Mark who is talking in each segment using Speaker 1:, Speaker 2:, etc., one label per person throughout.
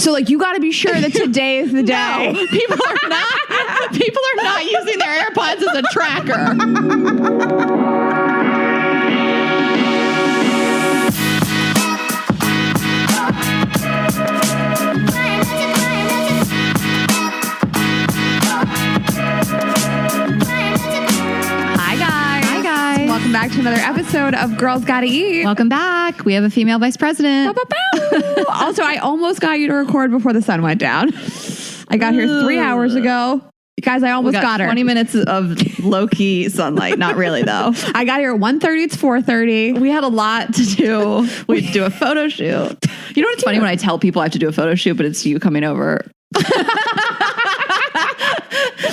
Speaker 1: So like, you got to be sure that today is the day.
Speaker 2: No, people are not using their AirPods as a tracker.
Speaker 1: Welcome back to another episode of Girls Gotta Eat.
Speaker 2: Welcome back. We have a female vice president.
Speaker 1: Also, I almost got you to record before the sun went down. I got here 3 hours ago. Guys, I almost got her.
Speaker 2: 20 minutes of low-key sunlight. Not really, though.
Speaker 1: I got here at 1:30. It's 4:30.
Speaker 2: We had a lot to do. We had to do a photo shoot. You know what's funny when I tell people I have to do a photo shoot, but it's you coming over.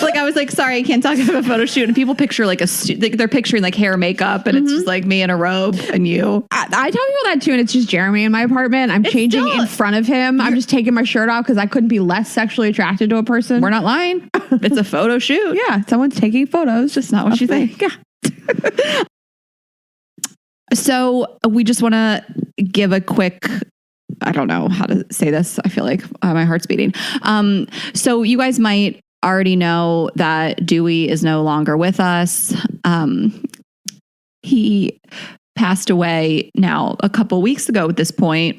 Speaker 2: Like, I was like, sorry, I can't talk about a photo shoot. And people picture like they're picturing like hair, makeup, and it's just like me in a robe and you.
Speaker 1: I tell people that too, and it's just Jeremy in my apartment. I'm changing in front of him. I'm just taking my shirt off because I couldn't be less sexually attracted to a person.
Speaker 2: We're not lying. It's a photo shoot.
Speaker 1: Yeah, someone's taking photos. Just not what you think.
Speaker 2: Yeah. So we just want to give a quick, I don't know how to say this. I feel like my heart's beating. So you guys might already know that Dewey is no longer with us. He passed away now a couple weeks ago at this point.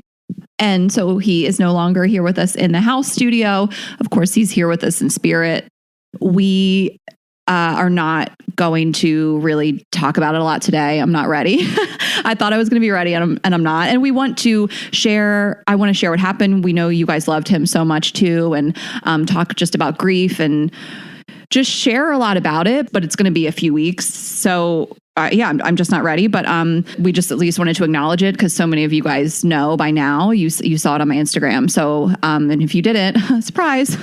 Speaker 2: And so he is no longer here with us in the house studio. Of course, he's here with us in spirit. We are not going to really talk about it a lot today. I'm not ready. I thought I was going to be ready and I'm not. And we want to share, I want to share what happened. We know you guys loved him so much too, and talk just about grief and just share a lot about it, but it's going to be a few weeks. So I'm just not ready, but we just at least wanted to acknowledge it because so many of you guys know by now. You saw it on my Instagram. So, and if you didn't, surprise.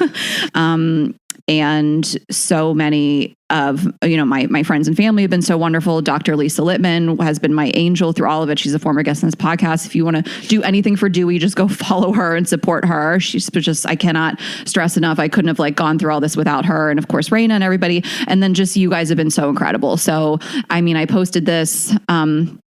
Speaker 2: And so many of, my friends and family have been so wonderful. Dr. Lisa Littman has been my angel through all of it. She's a former guest on this podcast. If you want to do anything for Dewey, just go follow her and support her. She's just, I cannot stress enough. I couldn't have gone through all this without her. And of course, Raina and everybody. And then just you guys have been so incredible. So, I posted this on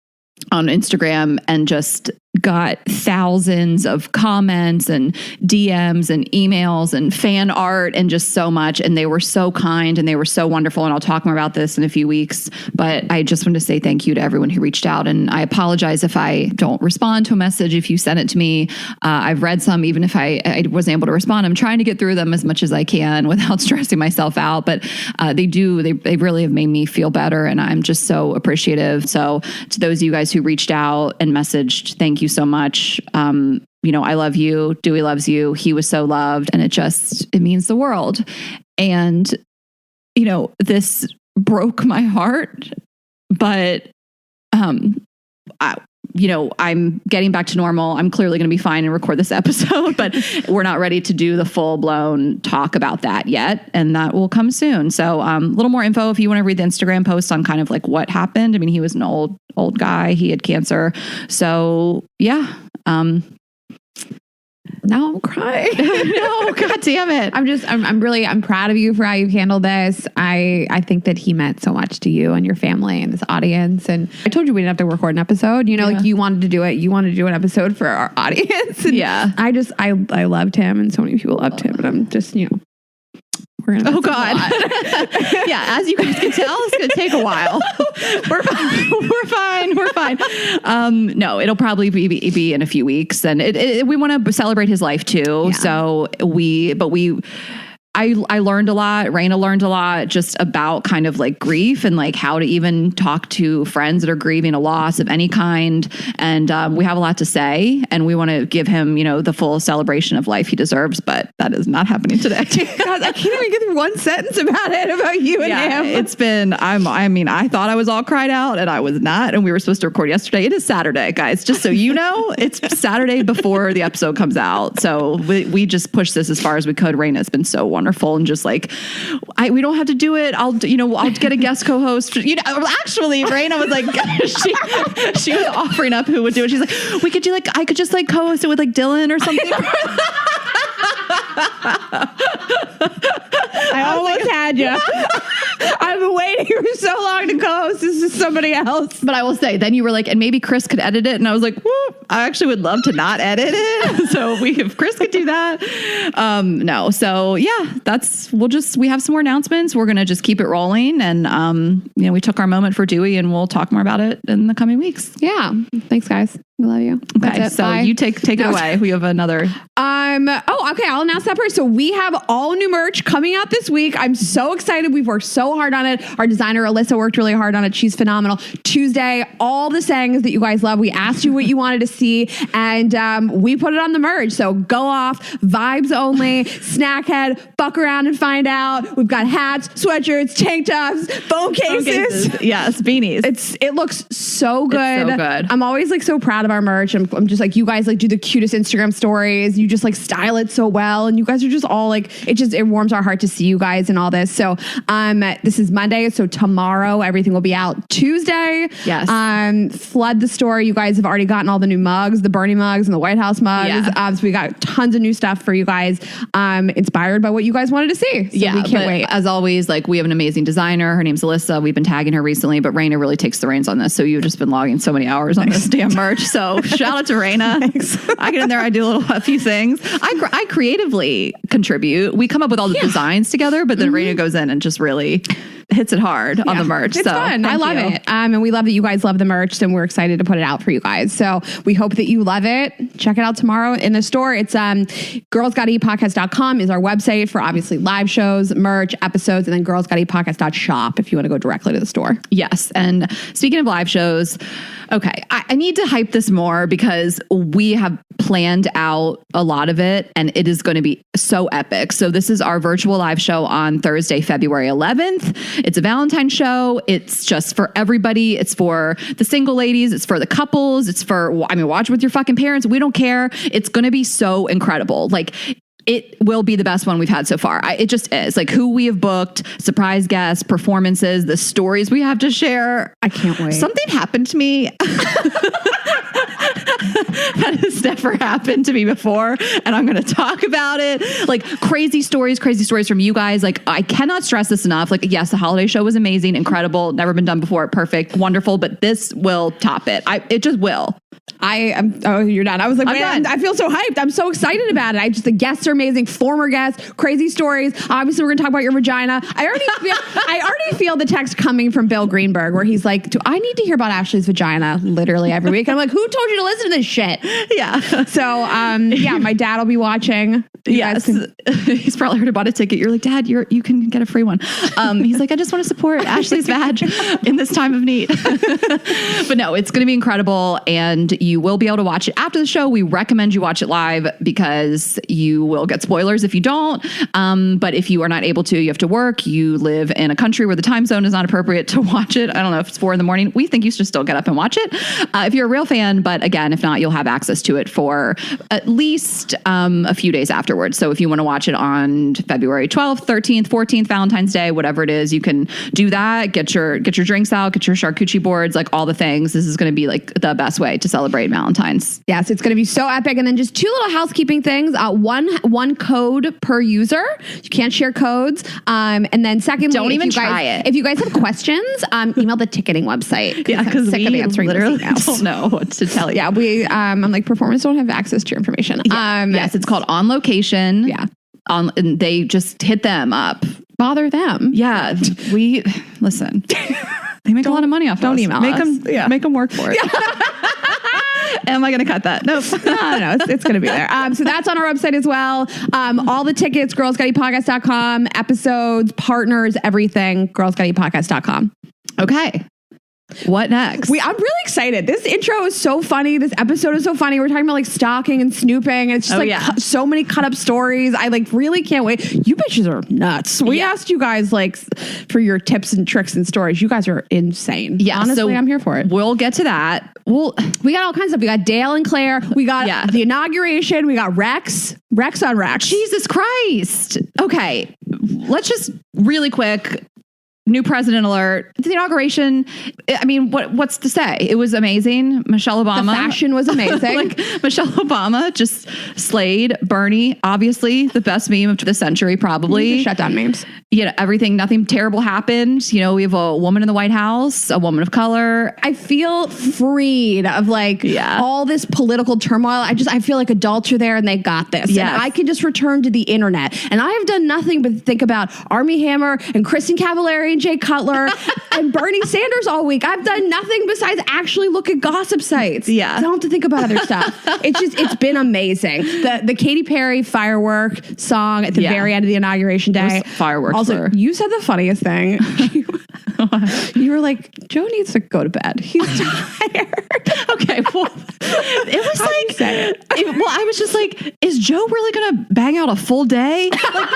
Speaker 2: Instagram and just got thousands of comments and DMs and emails and fan art and just so much. And they were so kind and they were so wonderful. And I'll talk more about this in a few weeks. But I just want to say thank you to everyone who reached out. And I apologize if I don't respond to a message, if you send it to me. I've read some, even if I wasn't able to respond. I'm trying to get through them as much as I can without stressing myself out. But they really have made me feel better. And I'm just so appreciative. So to those of you guys who reached out and messaged, thank you so much. I love you. Dewey loves you. He was so loved. And it means the world. And, this broke my heart, but, I'm getting back to normal. I'm clearly going to be fine and record this episode, but we're not ready to do the full blown talk about that yet. And that will come soon. So a little more info if you want to read the Instagram post on kind of what happened. He was an old guy. He had cancer. So yeah.
Speaker 1: Now I'm crying.
Speaker 2: No, God damn it.
Speaker 1: I'm proud of you for how you've handled this. I think that he meant so much to you and your family and this audience. And I told you we didn't have to record an episode. You wanted to do it. You wanted to do an episode for our audience. And
Speaker 2: yeah.
Speaker 1: I loved him and so many people loved him. But I'm just, we're gonna.
Speaker 2: Oh God. Yeah, as you guys can tell, it's gonna take a while. We're fine. No, it'll probably be in a few weeks, and we want to celebrate his life too. Yeah. So I learned a lot. Raina learned a lot just about kind of grief and how to even talk to friends that are grieving a loss of any kind. And we have a lot to say, and we want to give him, the full celebration of life he deserves. But that is not happening today.
Speaker 1: God, I can't even get through one sentence about you and him.
Speaker 2: It's been. I thought I was all cried out, and I was not. And we were supposed to record yesterday. It is Saturday, guys. Just so you know, it's Saturday before the episode comes out. So we just pushed this as far as we could. Raina's been so wonderful and just we don't have to do it. I'll get a guest co-host. Actually, Raina was she was offering up who would do it. She's like, I could just co-host it with Dylan or something.
Speaker 1: I almost had you. I've been waiting for so long to co-host. This is somebody else.
Speaker 2: But I will say, then you were and maybe Chris could edit it. And I was like, whoop, I actually would love to not edit it. So if Chris could do that. No. So yeah, we have some more announcements. We're going to just keep it rolling. And, we took our moment for Dewey and we'll talk more about it in the coming weeks.
Speaker 1: Yeah. Thanks guys. We love you.
Speaker 2: Okay. So bye. You take it away. We have another.
Speaker 1: Okay. I'll announce that first. So we have all new merch coming out this week. I'm so excited. We've worked so hard on it. Our designer, Alyssa, worked really hard on it. She's phenomenal. Tuesday, all the sayings that you guys love. We asked you what you wanted to see and we put it on the merch. So go off, vibes only, snackhead, fuck around and find out. We've got hats, sweatshirts, tank tops, phone cases.
Speaker 2: Yes, beanies.
Speaker 1: It looks so good.
Speaker 2: It's so good.
Speaker 1: I'm always like so proud of our merch. I'm just like, you guys like do the cutest Instagram stories. You just like style it so well. And you guys are just all like, it warms our heart to see you guys and all this. So this is Monday. So tomorrow everything will be out. Tuesday.
Speaker 2: Yes.
Speaker 1: Flood the store. You guys have already gotten all the new mugs, the Bernie mugs and the White House mugs.
Speaker 2: Yeah.
Speaker 1: So we got tons of new stuff for you guys, inspired by what you guys wanted to see. So we can't wait.
Speaker 2: As always, like we have an amazing designer. Her name's Alyssa. We've been tagging her recently, but Raina really takes the reins on this. So you've just been logging so many hours on this damn merch. So shout out to Raina. I get in there. I do a few things. I creatively contribute. We come up with all the designs together, but then Raina goes in and just really hits it hard on the merch.
Speaker 1: It's fun. I love it. And we love that you guys love the merch and we're excited to put it out for you guys. So we hope that you love it. Check it out tomorrow in the store. It's girlsgottaeatpodcast.com is our website for obviously live shows, merch, episodes, and then girlsgottaeatpodcast.shop if you want to go directly to the store.
Speaker 2: Yes. And speaking of live shows, okay, I need to hype this more because we have planned out a lot of it and it is going to be so epic. So this is our virtual live show on Thursday, February 11th. It's a Valentine's show. It's just for everybody. It's for the single ladies. It's for the couples. It's for, watch it with your fucking parents. We don't care. It's going to be so incredible. Like, it will be the best one we've had so far. It just is. Like who we have booked, surprise guests, performances, the stories we have to share.
Speaker 1: I can't wait.
Speaker 2: Something happened to me. That has never happened to me before. And I'm going to talk about it. Like crazy stories from you guys. Like I cannot stress this enough. Like, yes, the holiday show was amazing, incredible, never been done before. Perfect, wonderful. But this will top it. It just will.
Speaker 1: You're done. I was like, man, I feel so hyped. I'm so excited about it. The guests are amazing, former guests, crazy stories. Obviously, we're going to talk about your vagina. I already feel the text coming from Bill Greenberg where he's like, do I need to hear about Ashley's vagina literally every week? And I'm like, who told you to listen to this shit?
Speaker 2: Yeah.
Speaker 1: So, my dad will be watching.
Speaker 2: Yes. He's probably heard about a ticket. You're like, Dad, you can get a free one. He's like, I just want to support Ashley's vag in this time of need. But no, it's going to be incredible. And you will be able to watch it after the show. We recommend you watch it live because you will get spoilers if you don't. But if you are not able to, you have to work, you live in a country where the time zone is not appropriate to watch it. I don't know if it's 4 a.m. We think you should still get up and watch it. If you're a real fan, but again, if not, you'll have access to it for at least a few days afterwards. So if you want to watch it on February 12th, 13th, 14th, Valentine's Day, whatever it is, you can do that. Get your drinks out, get your charcuterie boards, like all the things. This is going to be like the best way to celebrate Valentine's.
Speaker 1: Yes, it's going to be so epic. And then just 2 little housekeeping things. One code per user. You can't share codes. And then secondly,
Speaker 2: don't even try it.
Speaker 1: If you guys have questions, email the ticketing website.
Speaker 2: Yeah, because
Speaker 1: sick of answering
Speaker 2: literally don't know what to tell you.
Speaker 1: Yeah, I'm like, performers don't have access to your information.
Speaker 2: Yeah. Yes, it's called On Location.
Speaker 1: Yeah.
Speaker 2: And they just hit them up.
Speaker 1: Bother them.
Speaker 2: Yeah. We listen. They make a lot of money off of us.
Speaker 1: Don't email us.
Speaker 2: Make them work for it. Am I going to cut that? Nope.
Speaker 1: No, it's going to be there. So that's on our website as well. All the tickets, girlsgottaeatpodcast.com, episodes, partners, everything, girlsgottaeatpodcast.com.
Speaker 2: Okay. What next?
Speaker 1: I'm really excited. This intro is so funny. This episode is so funny. We're talking about like stalking and snooping. And it's just so many cut up stories. I like really can't wait. You bitches are nuts. We asked you guys like for your tips and tricks and stories. You guys are insane.
Speaker 2: Yeah.
Speaker 1: Honestly, I'm here for it.
Speaker 2: We'll get to that.
Speaker 1: We got all kinds of stuff. We got Dale and Claire. We got the inauguration. We got Rex on Rex.
Speaker 2: Jesus Christ. Okay. Let's just really quick new president alert. The inauguration, I mean, what's to say? It was amazing. Michelle Obama.
Speaker 1: The fashion was amazing.
Speaker 2: Like Michelle Obama just slayed. Bernie, obviously the best meme of the century, probably.
Speaker 1: Shut down memes.
Speaker 2: You know, nothing terrible happened. You know, we have a woman in the White House, a woman of color.
Speaker 1: I feel freed of like all this political turmoil. I feel like adults are there and they got this.
Speaker 2: Yes.
Speaker 1: And I can just return to the internet. And I have done nothing but think about Armie Hammer and Kristen Cavallari and Jay Cutler and Bernie Sanders all week. I've done nothing besides actually look at gossip sites.
Speaker 2: Yeah.
Speaker 1: I don't have to think about other stuff. It's been amazing. The Katy Perry firework song at the very end of the inauguration day.
Speaker 2: Fireworks.
Speaker 1: Also, you said the funniest thing. You were like, Joe needs to go to bed. He's tired.
Speaker 2: Okay, well, it was I was just like, is Joe really gonna bang out a full day? Like,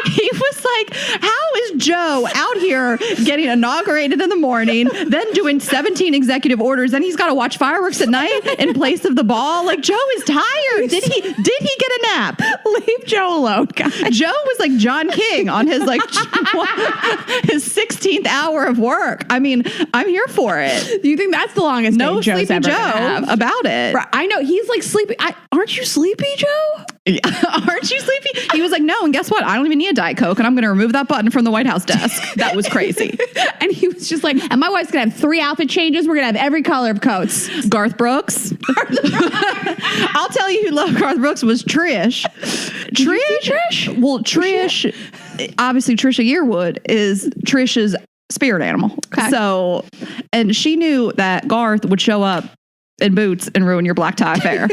Speaker 2: he was like, how is Joe out here getting inaugurated in the morning, then doing 17 executive orders, then he's got to watch fireworks at night in place of the ball? Like, Joe is tired. Did he get a nap?
Speaker 1: Leave Joe alone, guys.
Speaker 2: Joe was like John King on his like his 16th hour of work. I mean, I'm here for it.
Speaker 1: Do you think that's the longest
Speaker 2: No
Speaker 1: day Joe's
Speaker 2: sleepy
Speaker 1: ever
Speaker 2: Joe
Speaker 1: have?
Speaker 2: about it.
Speaker 1: I know he's like sleepy. Aren't you sleepy, Joe?
Speaker 2: Aren't you sleepy? He was like, no, and guess what? I don't even need a Diet Coke, and I'm going to remove that button from the White House desk. That was crazy.
Speaker 1: And he was just like, and my wife's going to have 3 outfit changes. We're going to have every color of coats.
Speaker 2: Garth Brooks. I'll tell you who loved Garth Brooks was Trish. Trish? Well, Trish, obviously Trisha Yearwood is Trish's spirit animal.
Speaker 1: Okay.
Speaker 2: So, and she knew that Garth would show up in boots and ruin your black tie affair.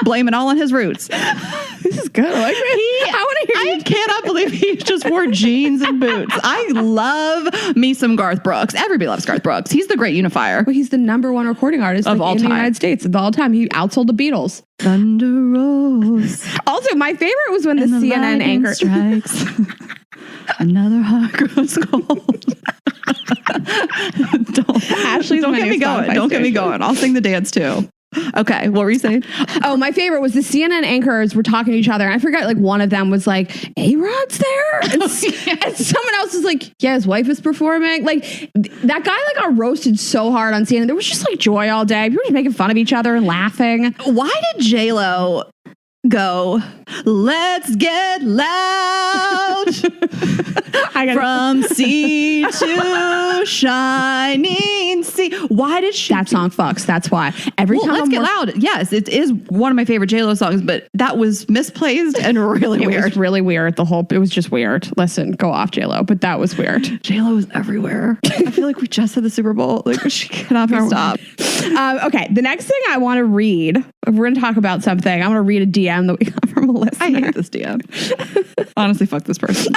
Speaker 2: Blame it all on his roots.
Speaker 1: This is good. I like it. I want to hear
Speaker 2: I cannot believe he just wore jeans and boots. I love me some Garth Brooks. Everybody loves Garth Brooks. He's the great unifier.
Speaker 1: Well, he's the #1 recording artist
Speaker 2: of all
Speaker 1: in
Speaker 2: time.
Speaker 1: the United States of all time. He outsold the Beatles.
Speaker 2: Thunder rolls.
Speaker 1: Also, my favorite was when the CNN anchor
Speaker 2: strikes. Another heart grows cold. Don't get me going. Don't get me going. I'll sing the dance too. Okay, what were you saying?
Speaker 1: Oh, my favorite was the CNN anchors were talking to each other. And I forgot, like, one of them was like, A-Rod's there? And, and someone else was like, yeah, his wife is performing. Like, that guy like got roasted so hard on CNN. There was just like joy all day. People were just making fun of each other and laughing.
Speaker 2: Why did J-Lo go, let's get loud from sea to shining sea? Why did she?
Speaker 1: That song fucks. That's why. Every time
Speaker 2: Let's Get Loud. Yes, it is one of my favorite J-Lo songs, but that was misplaced and really weird.
Speaker 1: It was really weird. It was just weird. Listen, go off J-Lo, but that was weird.
Speaker 2: J-Lo is everywhere. I feel like we just had the Super Bowl. Like, she cannot be stopped.
Speaker 1: Okay, the next thing I want to read, if we're going to talk about something, I want to read a DM that we got from a listener.
Speaker 2: I hate this DM. Honestly, fuck this person.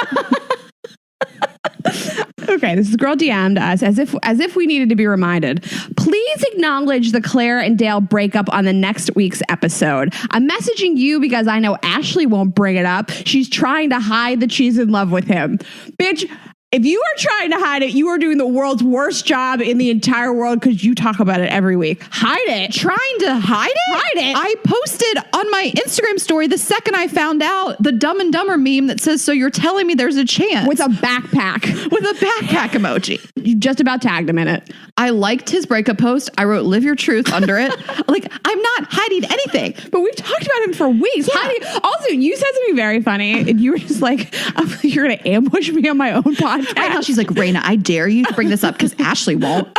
Speaker 1: Okay, this girl DM'd us as if we needed to be reminded. Please acknowledge the Claire and Dale breakup on the next week's episode. I'm messaging you because I know Ashley won't bring it up. She's trying to hide that she's in love with him. Bitch, if you are trying to hide it, you are doing the world's worst job in the entire world because you talk about it every week. Hide it.
Speaker 2: Trying to hide it?
Speaker 1: Hide it.
Speaker 2: I posted on my Instagram story the second I found out the Dumb and Dumber meme that says, so you're telling me there's a chance.
Speaker 1: With a backpack.
Speaker 2: With a backpack emoji.
Speaker 1: You just about tagged him in it.
Speaker 2: I liked his breakup post. I wrote, live your truth under it. Like, I'm not hiding anything.
Speaker 1: But we've talked about him for weeks.
Speaker 2: Yeah.
Speaker 1: Also, you said something very funny. And you were just like, you're going to ambush me on my own podcast.
Speaker 2: Right now she's like, Raina, I dare you to bring this up because Ashley won't.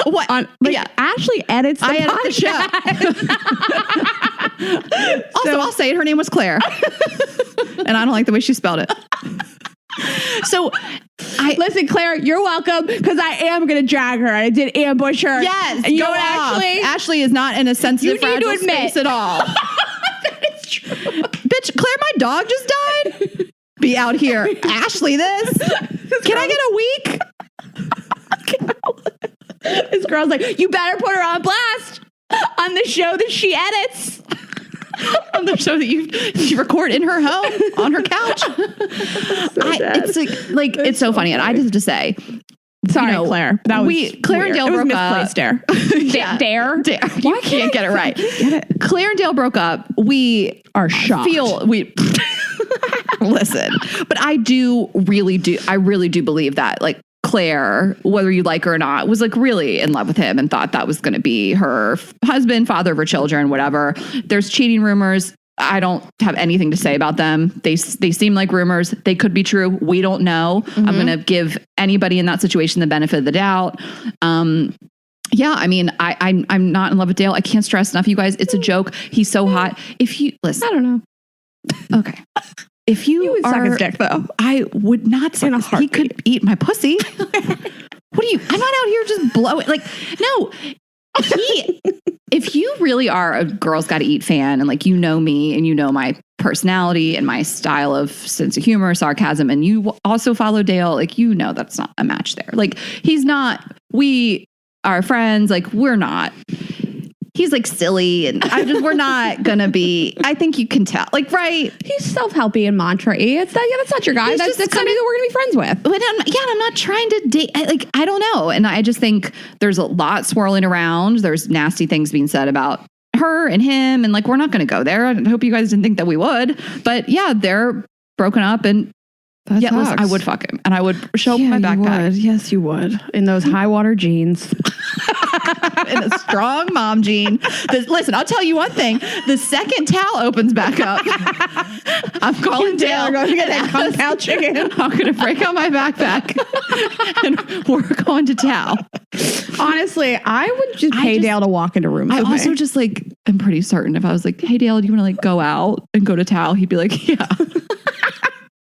Speaker 2: What?
Speaker 1: Ashley edits the
Speaker 2: podcast. Also, I'll say it. Her name was Claire. And I don't like the way she spelled it. So,
Speaker 1: listen, Claire, you're welcome because I am going to drag her. I did ambush her.
Speaker 2: Yes,
Speaker 1: and
Speaker 2: go off. Ashley is not in a sensitive, fragile space at all.
Speaker 1: That is true.
Speaker 2: Bitch, Claire, my dog just died. Be out here. Ashley, this. Can I get a week?
Speaker 1: This girl's like, you better put her on blast on the show that she edits.
Speaker 2: On the show that you record in her home on her couch. It's like it's so funny. And I just have to say,
Speaker 1: sorry, Claire. That was
Speaker 2: Claire and Dale broke up.
Speaker 1: Dare.
Speaker 2: Dare.
Speaker 1: Why
Speaker 2: can't get it right?
Speaker 1: Get it.
Speaker 2: Claire and Dale broke up. We
Speaker 1: are shocked.
Speaker 2: Listen, but I really do believe that, like, Claire, whether you like her or not, was like really in love with him and thought that was going to be her husband, father of her children, whatever. There's cheating rumors. I don't have anything to say about them. They seem like rumors. They could be true. We don't know. I'm going to give anybody in that situation the benefit of the doubt. Yeah, I mean, I'm not in love with Dale. I can't stress enough, you guys. It's a joke. He's so hot. If you listen,
Speaker 1: I don't know.
Speaker 2: Okay. If you
Speaker 1: would suck his dick, though.
Speaker 2: I would not suck
Speaker 1: in a
Speaker 2: his. He
Speaker 1: heartbeat.
Speaker 2: could eat my pussy. What are you? I'm not out here just blowing. Like, no. If you really are a Girls Gotta Eat fan, and like, you know me and you know my personality and my style of sense of humor, sarcasm, and you also follow Dale, like, you know that's not a match there. Like, he's not. We are friends. Like, we're not. He's like silly, and we're not gonna be. I think you can tell, like, right?
Speaker 1: He's self-helpy and mantra-y. That's not your guy. That's somebody that we're gonna be friends with.
Speaker 2: But I'm not trying to date. Like, I don't know, and I just think there's a lot swirling around. There's nasty things being said about her and him, and like, we're not gonna go there. I hope you guys didn't think that we would, but yeah, they're broken up, and listen, I would fuck him, and I would show my backpack.
Speaker 1: Yes, you would. In those high water jeans.
Speaker 2: In a strong mom jean. Listen, I'll tell you one thing. The second towel opens back up, I'm calling Dale.
Speaker 1: We're going to get that kung pao chicken.
Speaker 2: I'm going to break out my backpack and we're going to Tao.
Speaker 1: Honestly, I would just pay Dale to walk into rooms.
Speaker 2: I also just like, I'm pretty certain if I was like, hey, Dale, do you want to like go out and go to Tao? He'd be like, yeah.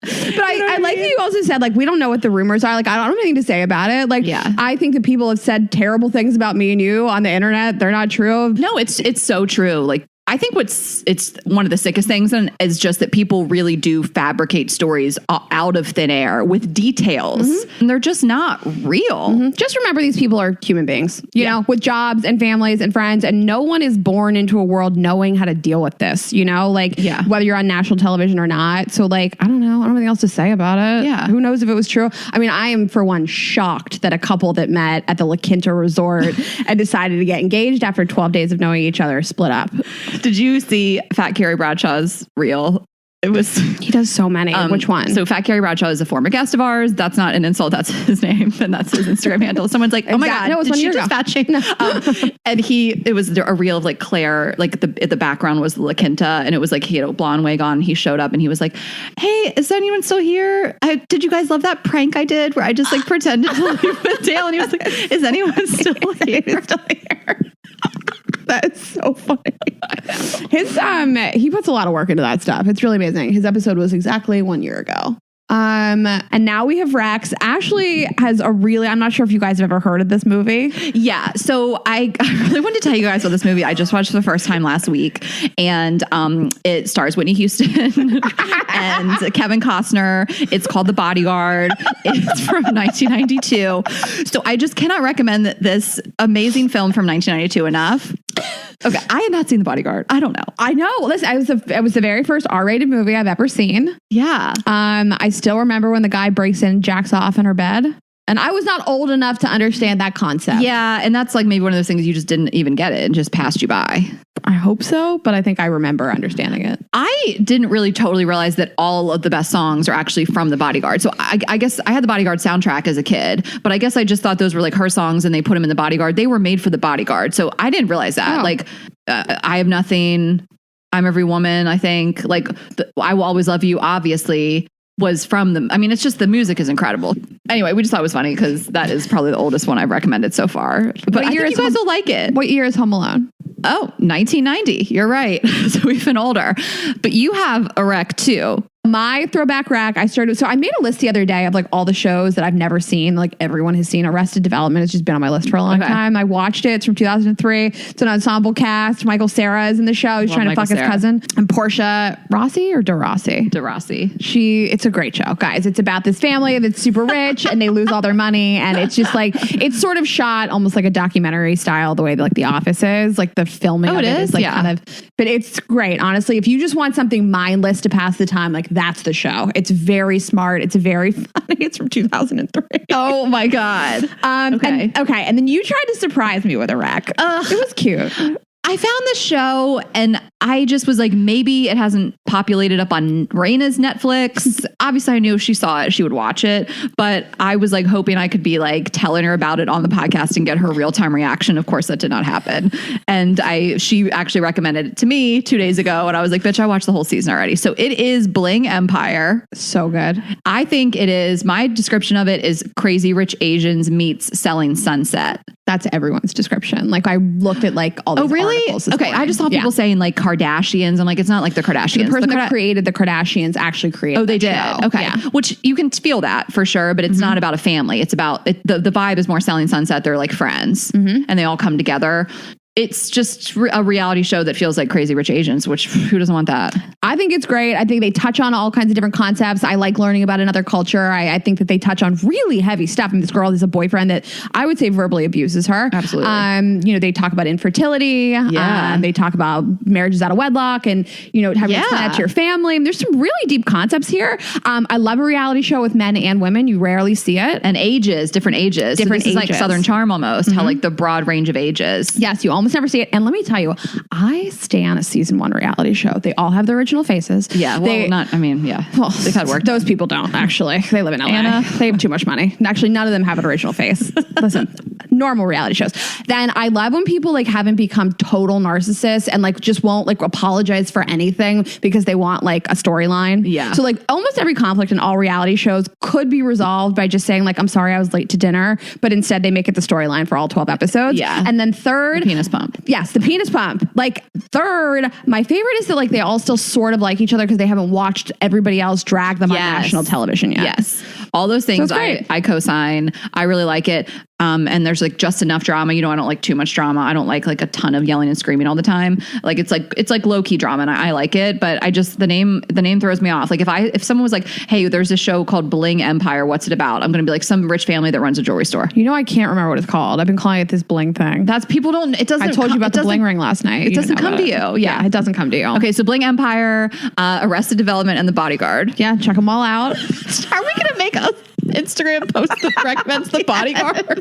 Speaker 1: But I like that you also said, like, we don't know what the rumors are. Like, I don't have anything to say about it. Like,
Speaker 2: yeah.
Speaker 1: I think that people have said terrible things about me and you on the internet. They're not true.
Speaker 2: No, it's so true. Like, I think it's one of the sickest things, and is just that people really do fabricate stories out of thin air with details, and they're just not real.
Speaker 1: Just remember, these people are human beings, you know, with jobs and families and friends, and no one is born into a world knowing how to deal with this, you know, like, whether you're on national television or not. So, like, I don't know. I don't have anything else to say about it.
Speaker 2: Yeah.
Speaker 1: Who knows if it was true? I mean, I am, for one, shocked that a couple that met at the La Quinta Resort and decided to get engaged after 12 days of knowing each other split up.
Speaker 2: Did you see Fat Carrie Bradshaw's reel?
Speaker 1: He does so many. Which one?
Speaker 2: So Fat Carrie Bradshaw is a former guest of ours. That's not an insult. That's his name, and that's his Instagram handle. Someone's like, "Oh my god,
Speaker 1: no, it was
Speaker 2: did
Speaker 1: 1
Speaker 2: she
Speaker 1: year
Speaker 2: just
Speaker 1: ago."
Speaker 2: fat shame?" No. And it was a reel of like Claire, like the background was La Quinta, and it was like he had a blonde wig on. He showed up, and he was like, "Hey, is anyone still here? Did you guys love that prank I did where I just like pretended to leave with Dale?" And he was like, "Is anyone still here?"
Speaker 1: That's so funny. He puts a lot of work into that stuff. It's really amazing. His episode was exactly 1 year ago. And now we have Rex. Ashley has I'm not sure if you guys have ever heard of this movie.
Speaker 2: Yeah. So I really wanted to tell you guys about this movie. I just watched it for the first time last week, and it stars Whitney Houston and Kevin Costner. It's called The Bodyguard. It's from 1992. So I just cannot recommend this amazing film from 1992 enough. Okay, I had not seen The Bodyguard. I don't know.
Speaker 1: I know. Listen, it was the very first R-rated movie I've ever seen.
Speaker 2: Yeah.
Speaker 1: I still remember when the guy breaks in and jacks off in her bed. And I was not old enough to understand that concept.
Speaker 2: Yeah, and that's like maybe one of those things you just didn't even get it and just passed you by.
Speaker 1: I hope so, but I think I remember understanding it.
Speaker 2: I didn't really totally realize that all of the best songs are actually from The Bodyguard. So I guess I had The Bodyguard soundtrack as a kid, but I guess I just thought those were like her songs and they put them in The Bodyguard. They were made for The Bodyguard. So I didn't realize that.
Speaker 1: Oh.
Speaker 2: Like, I Have Nothing, I'm Every Woman, I think. Like, I Will Always Love You, obviously, was from them. I mean, it's just the music is incredible. Anyway, we just thought it was funny because that is probably the oldest one I've recommended so far. But I think you guys will like it.
Speaker 1: What year is Home Alone?
Speaker 2: Oh, 1990. You're right. So we've been older. But you have a rec too.
Speaker 1: My throwback rack, I made a list the other day of like all the shows that I've never seen. Like everyone has seen. Arrested Development. It's just been on my list for a long time. I watched it. It's from 2003. It's an ensemble cast. Michael Cera is in the show. He's trying to fuck his cousin. And Portia Rossi or DeRossi?
Speaker 2: DeRossi.
Speaker 1: It's a great show, guys. It's about this family that's super rich and they lose all their money. And it's just like, it's sort of shot almost like a documentary style, the way that like The Office is. Like the filming of it is like kind of, but it's great. Honestly, if you just want something mindless to pass the time, like that's the show. It's very smart. It's very funny. It's from 2003.
Speaker 2: Oh my God.
Speaker 1: Okay. And then you tried to surprise me with a rec. It was cute.
Speaker 2: I found the show and I just was like, maybe it hasn't populated up on Raina's Netflix. Obviously, I knew if she saw it, she would watch it. But I was like hoping I could be like telling her about it on the podcast and get her real-time reaction. Of course, that did not happen. And she actually recommended it to me 2 days ago. And I was like, bitch, I watched the whole season already. So it is Bling Empire.
Speaker 1: So good.
Speaker 2: I think it is. My description of it is Crazy Rich Asians meets Selling Sunset.
Speaker 1: That's everyone's description. Like I looked at like all these articles this morning.
Speaker 2: I just saw people saying like Kardashians. I'm like, it's not like the Kardashians.
Speaker 1: The person that created the Kardashians actually created.
Speaker 2: Oh, they did.
Speaker 1: Show.
Speaker 2: Okay, yeah. Which you can feel that for sure, but it's not about a family. It's about the vibe is more Selling Sunset. They're like friends, and they all come together. It's just a reality show that feels like Crazy Rich Asians, which who doesn't want that?
Speaker 1: I think it's great. I think they touch on all kinds of different concepts. I like learning about another culture. I think that they touch on really heavy stuff. And this girl has a boyfriend that I would say verbally abuses her.
Speaker 2: Absolutely.
Speaker 1: They talk about infertility.
Speaker 2: Yeah.
Speaker 1: They talk about marriages out of wedlock and, having to explain that to your family. And there's some really deep concepts here. I love a reality show with men and women. You rarely see it.
Speaker 2: And ages, different ages.
Speaker 1: Different
Speaker 2: so this
Speaker 1: ages.
Speaker 2: is like Southern Charm almost, how like the broad range of ages.
Speaker 1: Yes, you almost never see it. And let me tell you, I stand a season 1 reality show. They all have their original faces.
Speaker 2: Yeah, well, they've had work.
Speaker 1: Those people don't, actually. They live in LA.
Speaker 2: Anna.
Speaker 1: They have too much money. Actually, none of them have an original face. Listen, normal reality shows. Then I love when people like haven't become total narcissists and like just won't like apologize for anything because they want like a storyline.
Speaker 2: Yeah.
Speaker 1: So like almost every conflict in all reality shows could be resolved by just saying like, I'm sorry I was late to dinner, but instead they make it the storyline for all 12 episodes.
Speaker 2: Yeah.
Speaker 1: And then third,
Speaker 2: the penis pump.
Speaker 1: Yes, the penis pump. Like third, my favorite is that like they all still sort of like each other because they haven't watched everybody else drag them on national television yet.
Speaker 2: Yes. All those things I co-sign. I really like it. And there's like just enough drama. I don't like too much drama. I don't like a ton of yelling and screaming all the time. Like it's like low key drama and I like it, but I just, the name throws me off. Like if someone was like, hey, there's a show called Bling Empire, what's it about? I'm going to be like some rich family that runs a jewelry store.
Speaker 1: I can't remember what it's called. I've been calling it this bling thing.
Speaker 2: That's I
Speaker 1: told you about the bling ring last night.
Speaker 2: It doesn't come to you. Yeah.
Speaker 1: It doesn't come to you.
Speaker 2: Okay. So Bling Empire, Arrested Development and The Bodyguard.
Speaker 1: Yeah. Check them all out.
Speaker 2: Are we going to make a Instagram post that recommends The Bodyguard?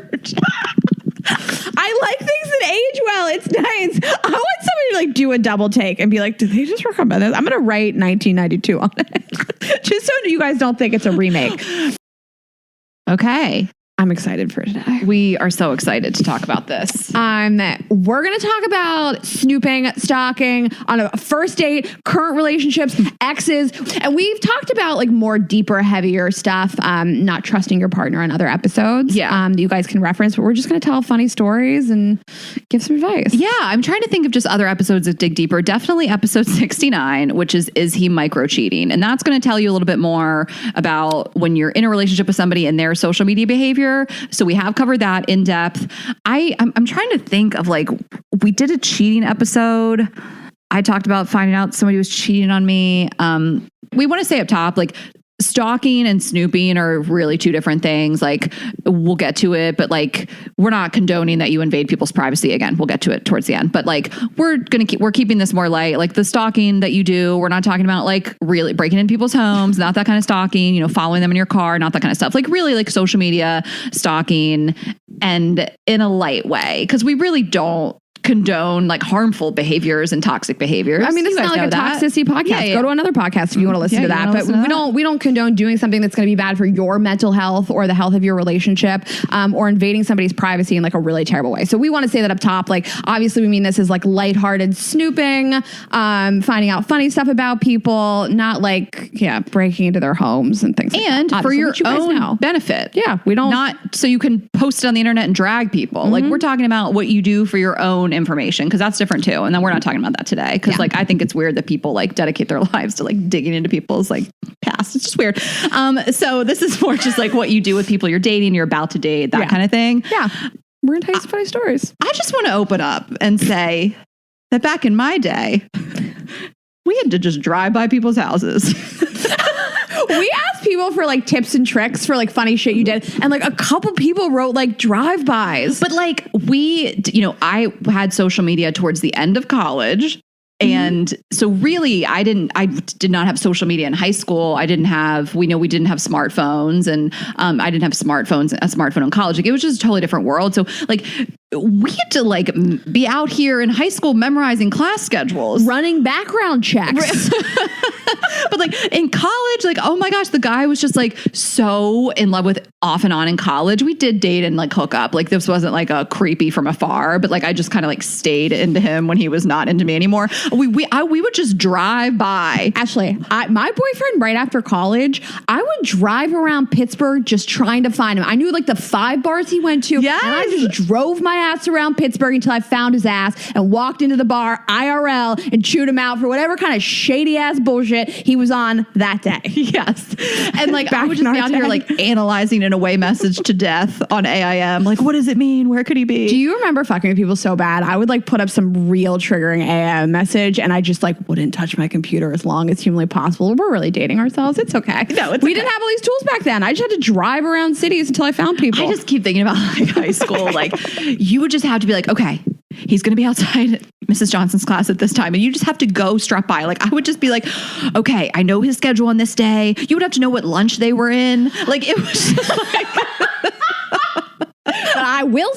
Speaker 1: I like things that age well. It's nice. I want somebody to like do a double take and be like, did they just recommend this? I'm going to write 1992 on it. Just so you guys don't think it's a remake.
Speaker 2: Okay.
Speaker 1: I'm excited for today.
Speaker 2: We are so excited to talk about this.
Speaker 1: We're going to talk about snooping, stalking on a first date, current relationships, exes. And we've talked about like more deeper, heavier stuff, not trusting your partner in other episodes.
Speaker 2: Yeah.
Speaker 1: That you guys can reference, but we're just going to tell funny stories and give some advice.
Speaker 2: Yeah. I'm trying to think of just other episodes that dig deeper. Definitely episode 69, which is he micro cheating? And that's going to tell you a little bit more about when you're in a relationship with somebody and their social media behavior. So we have covered that in depth. I'm trying to think of like, we did a cheating episode. I talked about finding out somebody was cheating on me. We want to say up top, like stalking and snooping are really two different things. Like we'll get to it, but like we're not condoning that you invade people's privacy. Again, we'll get to it towards the end, but like we're keeping this more light. Like the stalking that you do, we're not talking about like really breaking in people's homes, not that kind of stalking, following them in your car, not that kind of stuff. Like really like social media stalking and in a light way. Cause we really don't condone like harmful behaviors and toxic behaviors.
Speaker 1: I mean, this is not like a toxicity podcast.
Speaker 2: Yeah.
Speaker 1: Go to another podcast if you want to listen to that. But we don't condone doing something that's going to be bad for your mental health or the health of your relationship, or invading somebody's privacy in like a really terrible way. So we want to say that up top. Like obviously we mean this is like lighthearted snooping, finding out funny stuff about people, not like breaking into their homes and things.
Speaker 2: And
Speaker 1: like that.
Speaker 2: for your own benefit.
Speaker 1: Yeah, we don't
Speaker 2: not so you can post it on the internet and drag people. Like we're talking about what you do for your own information, because that's different too. And then we're not talking about that today, because like I think it's weird that people like dedicate their lives to like digging into people's like past. It's just weird. So this is more just like what you do with people you're dating, you're about to date, that kind of thing.
Speaker 1: Yeah, we're gonna tell you some funny stories.
Speaker 2: I just want to open up and say that back in my day, we had to just drive by people's houses.
Speaker 1: We asked people for like tips and tricks for like funny shit you did. And like a couple people wrote like drive-bys.
Speaker 2: But like I had social media towards the end of college. And so really I did not have social media in high school. we didn't have smartphones, and I didn't have a smartphone in college. Like, it was just a totally different world. So like, we had to like be out here in high school memorizing class schedules,
Speaker 1: running background checks.
Speaker 2: But like in college, like, oh my gosh, the guy was just like so in love with off and on in college. We did date and like hook up. Like, this wasn't like a creepy from afar, but like I just kind of like stayed into him when he was not into me anymore. We would just drive by.
Speaker 1: Ashley, my boyfriend right after college, I would drive around Pittsburgh just trying to find him. I knew like the 5 bars he went to.
Speaker 2: Yes.
Speaker 1: And I just drove my ass around Pittsburgh until I found his ass and walked into the bar IRL and chewed him out for whatever kind of shady ass bullshit he was on that day.
Speaker 2: Yes. And like, I would just be out here like analyzing an away message to death on AIM. Like, what does it mean? Where could he be?
Speaker 1: Do you remember fucking with people so bad? I would like put up some real triggering AIM message and I just like wouldn't touch my computer as long as humanly possible. We're really dating ourselves. It's okay.
Speaker 2: No,
Speaker 1: we didn't have all these tools back then. I just had to drive around cities until I found people.
Speaker 2: I just keep thinking about like high school. Like, you would just have to be like, okay, he's going to be outside Mrs. Johnson's class at this time. And you just have to go strap by. Like, I would just be like, okay, I know his schedule on this day. You would have to know what lunch they were in. Like, it was just like...
Speaker 1: But I will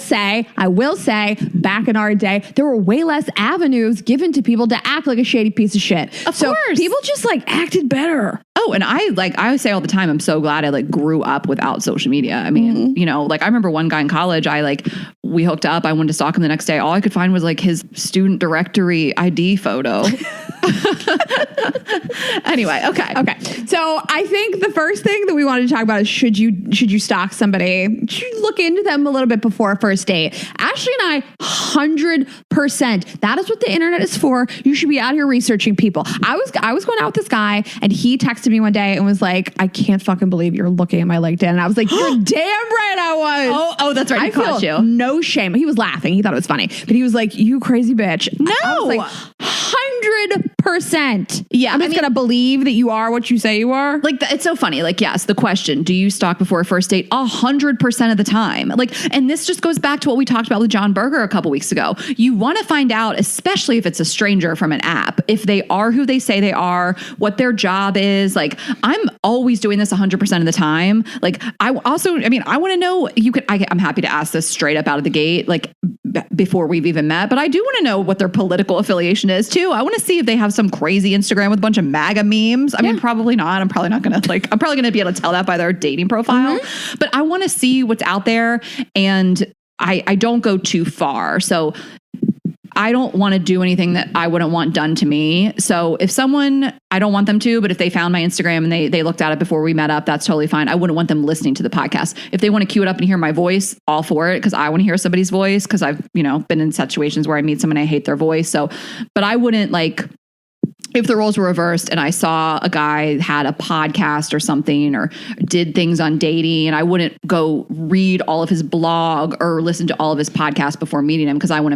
Speaker 1: say, back in our day, there were way less avenues given to people to act like a shady piece of shit.
Speaker 2: Of course.
Speaker 1: People just like acted better.
Speaker 2: Oh, and I say all the time, I'm so glad I like grew up without social media. I mean, you know, like I remember one guy in college, we hooked up. I wanted to stalk him the next day. All I could find was like his student directory ID photo. Anyway, okay.
Speaker 1: So I think the first thing that we wanted to talk about is should you stalk somebody? Should you look into them a little bit before a first date? Ashley and I, 100%. That is what the internet is for. You should be out here researching people. I was going out with this guy and he texted me one day and was like, I can't fucking believe you're looking at my LinkedIn. And I was like, you're damn right I was.
Speaker 2: Oh, that's right.
Speaker 1: I caught you. No shame. He was laughing. He thought it was funny. But he was like, you crazy bitch.
Speaker 2: No.
Speaker 1: I was like, 100%.
Speaker 2: Yeah.
Speaker 1: I'm just going to believe that you are what you say you are.
Speaker 2: Like, it's so funny. Like, yes, the question, do you stalk before a first date? 100% of the time. Like, and this just goes back to what we talked about with John Berger a couple weeks ago. You want to find out, especially if it's a stranger from an app, if they are who they say they are, what their job is. Like, I'm always doing this 100% of the time. Like, I want to know, I'm happy to ask this straight up out of the gate, like before we've even met, but I do want to know what their political affiliation is too. I want to see if they have some crazy Instagram with a bunch of MAGA memes. I mean, probably not. I'm probably going to be able to tell that by their dating profile, but I want to see what's out there, and I don't go too far. So I don't want to do anything that I wouldn't want done to me. So if someone, I don't want them to, but if they found my Instagram and they looked at it before we met up, that's totally fine. I wouldn't want them listening to the podcast. If they want to cue it up and hear my voice, all for it, because I want to hear somebody's voice, because I've, been in situations where I meet someone, I hate their voice. So, but I wouldn't if the roles were reversed and I saw a guy had a podcast or something or did things on dating, and I wouldn't go read all of his blog or listen to all of his podcasts before meeting him, because I want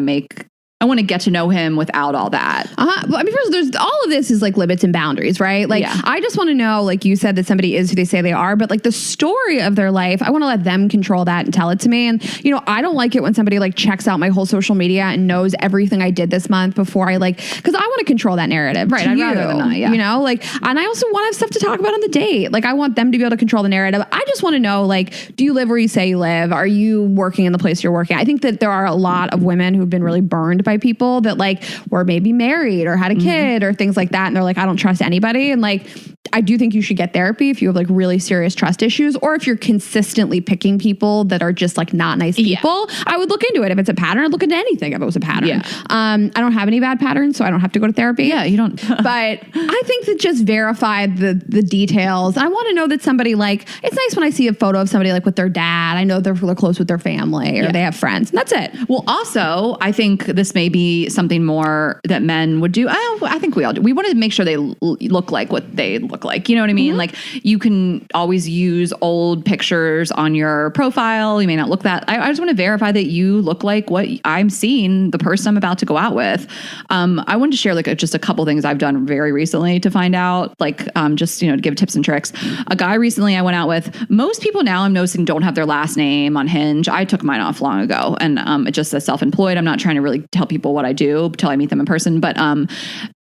Speaker 2: to get to know him without all that.
Speaker 1: Well, I mean, first, there's all of this is like limits and boundaries, right? Like, I just want to know, like you said, that somebody is who they say they are, but like the story of their life, I want to let them control that and tell it to me. And, I don't like it when somebody like checks out my whole social media and knows everything I did this month before I because I want to control that narrative.
Speaker 2: Right. I'd rather than not, yeah.
Speaker 1: And I also want to have stuff to talk about on the date. Like, I want them to be able to control the narrative. I just want to know, like, do you live where you say you live? Are you working in the place you're working? I think that there are a lot of women who've been really burned by people that like were maybe married or had a kid or things like that, and they're like, I don't trust anybody. And like, I do think you should get therapy if you have like really serious trust issues, or if you're consistently picking people that are just like not nice people. I would look into it. If it's a pattern, I'd look into anything if it was a pattern. I don't have any bad patterns, so I don't have to go to therapy.
Speaker 2: Yeah, you don't.
Speaker 1: But I think that just verify the details. I want to know that somebody it's nice when I see a photo of somebody like with their dad. I know they're close with their family or they have friends. And that's it.
Speaker 2: Well, also, I think this may be something more that men would do. I think we all do. We want to make sure they look like what they look look like? You know what I mean? Like you can always use old pictures on your profile. You may not look that. I just want to verify that you look like what I'm seeing, the person I'm about to go out with. I wanted to share like just a couple things I've done very recently to find out, like just, to give tips and tricks. A guy recently I went out with, most people now I'm noticing don't have their last name on Hinge. I took mine off long ago, and it just says self-employed. I'm not trying to really tell people what I do until I meet them in person, but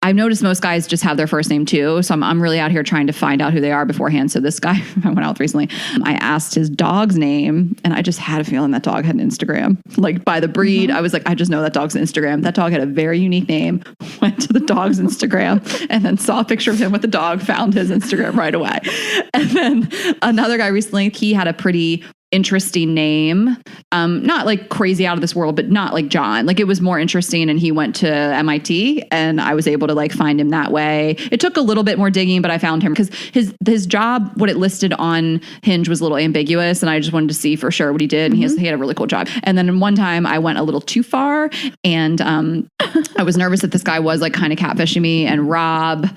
Speaker 2: I've noticed most guys just have their first name too. So I'm really out here trying to find out who they are beforehand. So this guy I went out with recently, I asked his dog's name, and I just had a feeling that dog had an Instagram. Like by the breed, I was like, I just know that dog's Instagram. That dog had a very unique name. Went to the dog's Instagram and then saw a picture of him with the dog, found his Instagram right away. And then another guy recently, he had a pretty interesting name, not like crazy out of this world, but not like John. Like it was more interesting, and he went to MIT, and I was able to like find him that way. It took a little bit more digging, but I found him because his job, what it listed on Hinge, was a little ambiguous, and I just wanted to see for sure what he did. And he had a really cool job. And then one time I went a little too far, and I was nervous that this guy was like kind of catfishing me, and Rob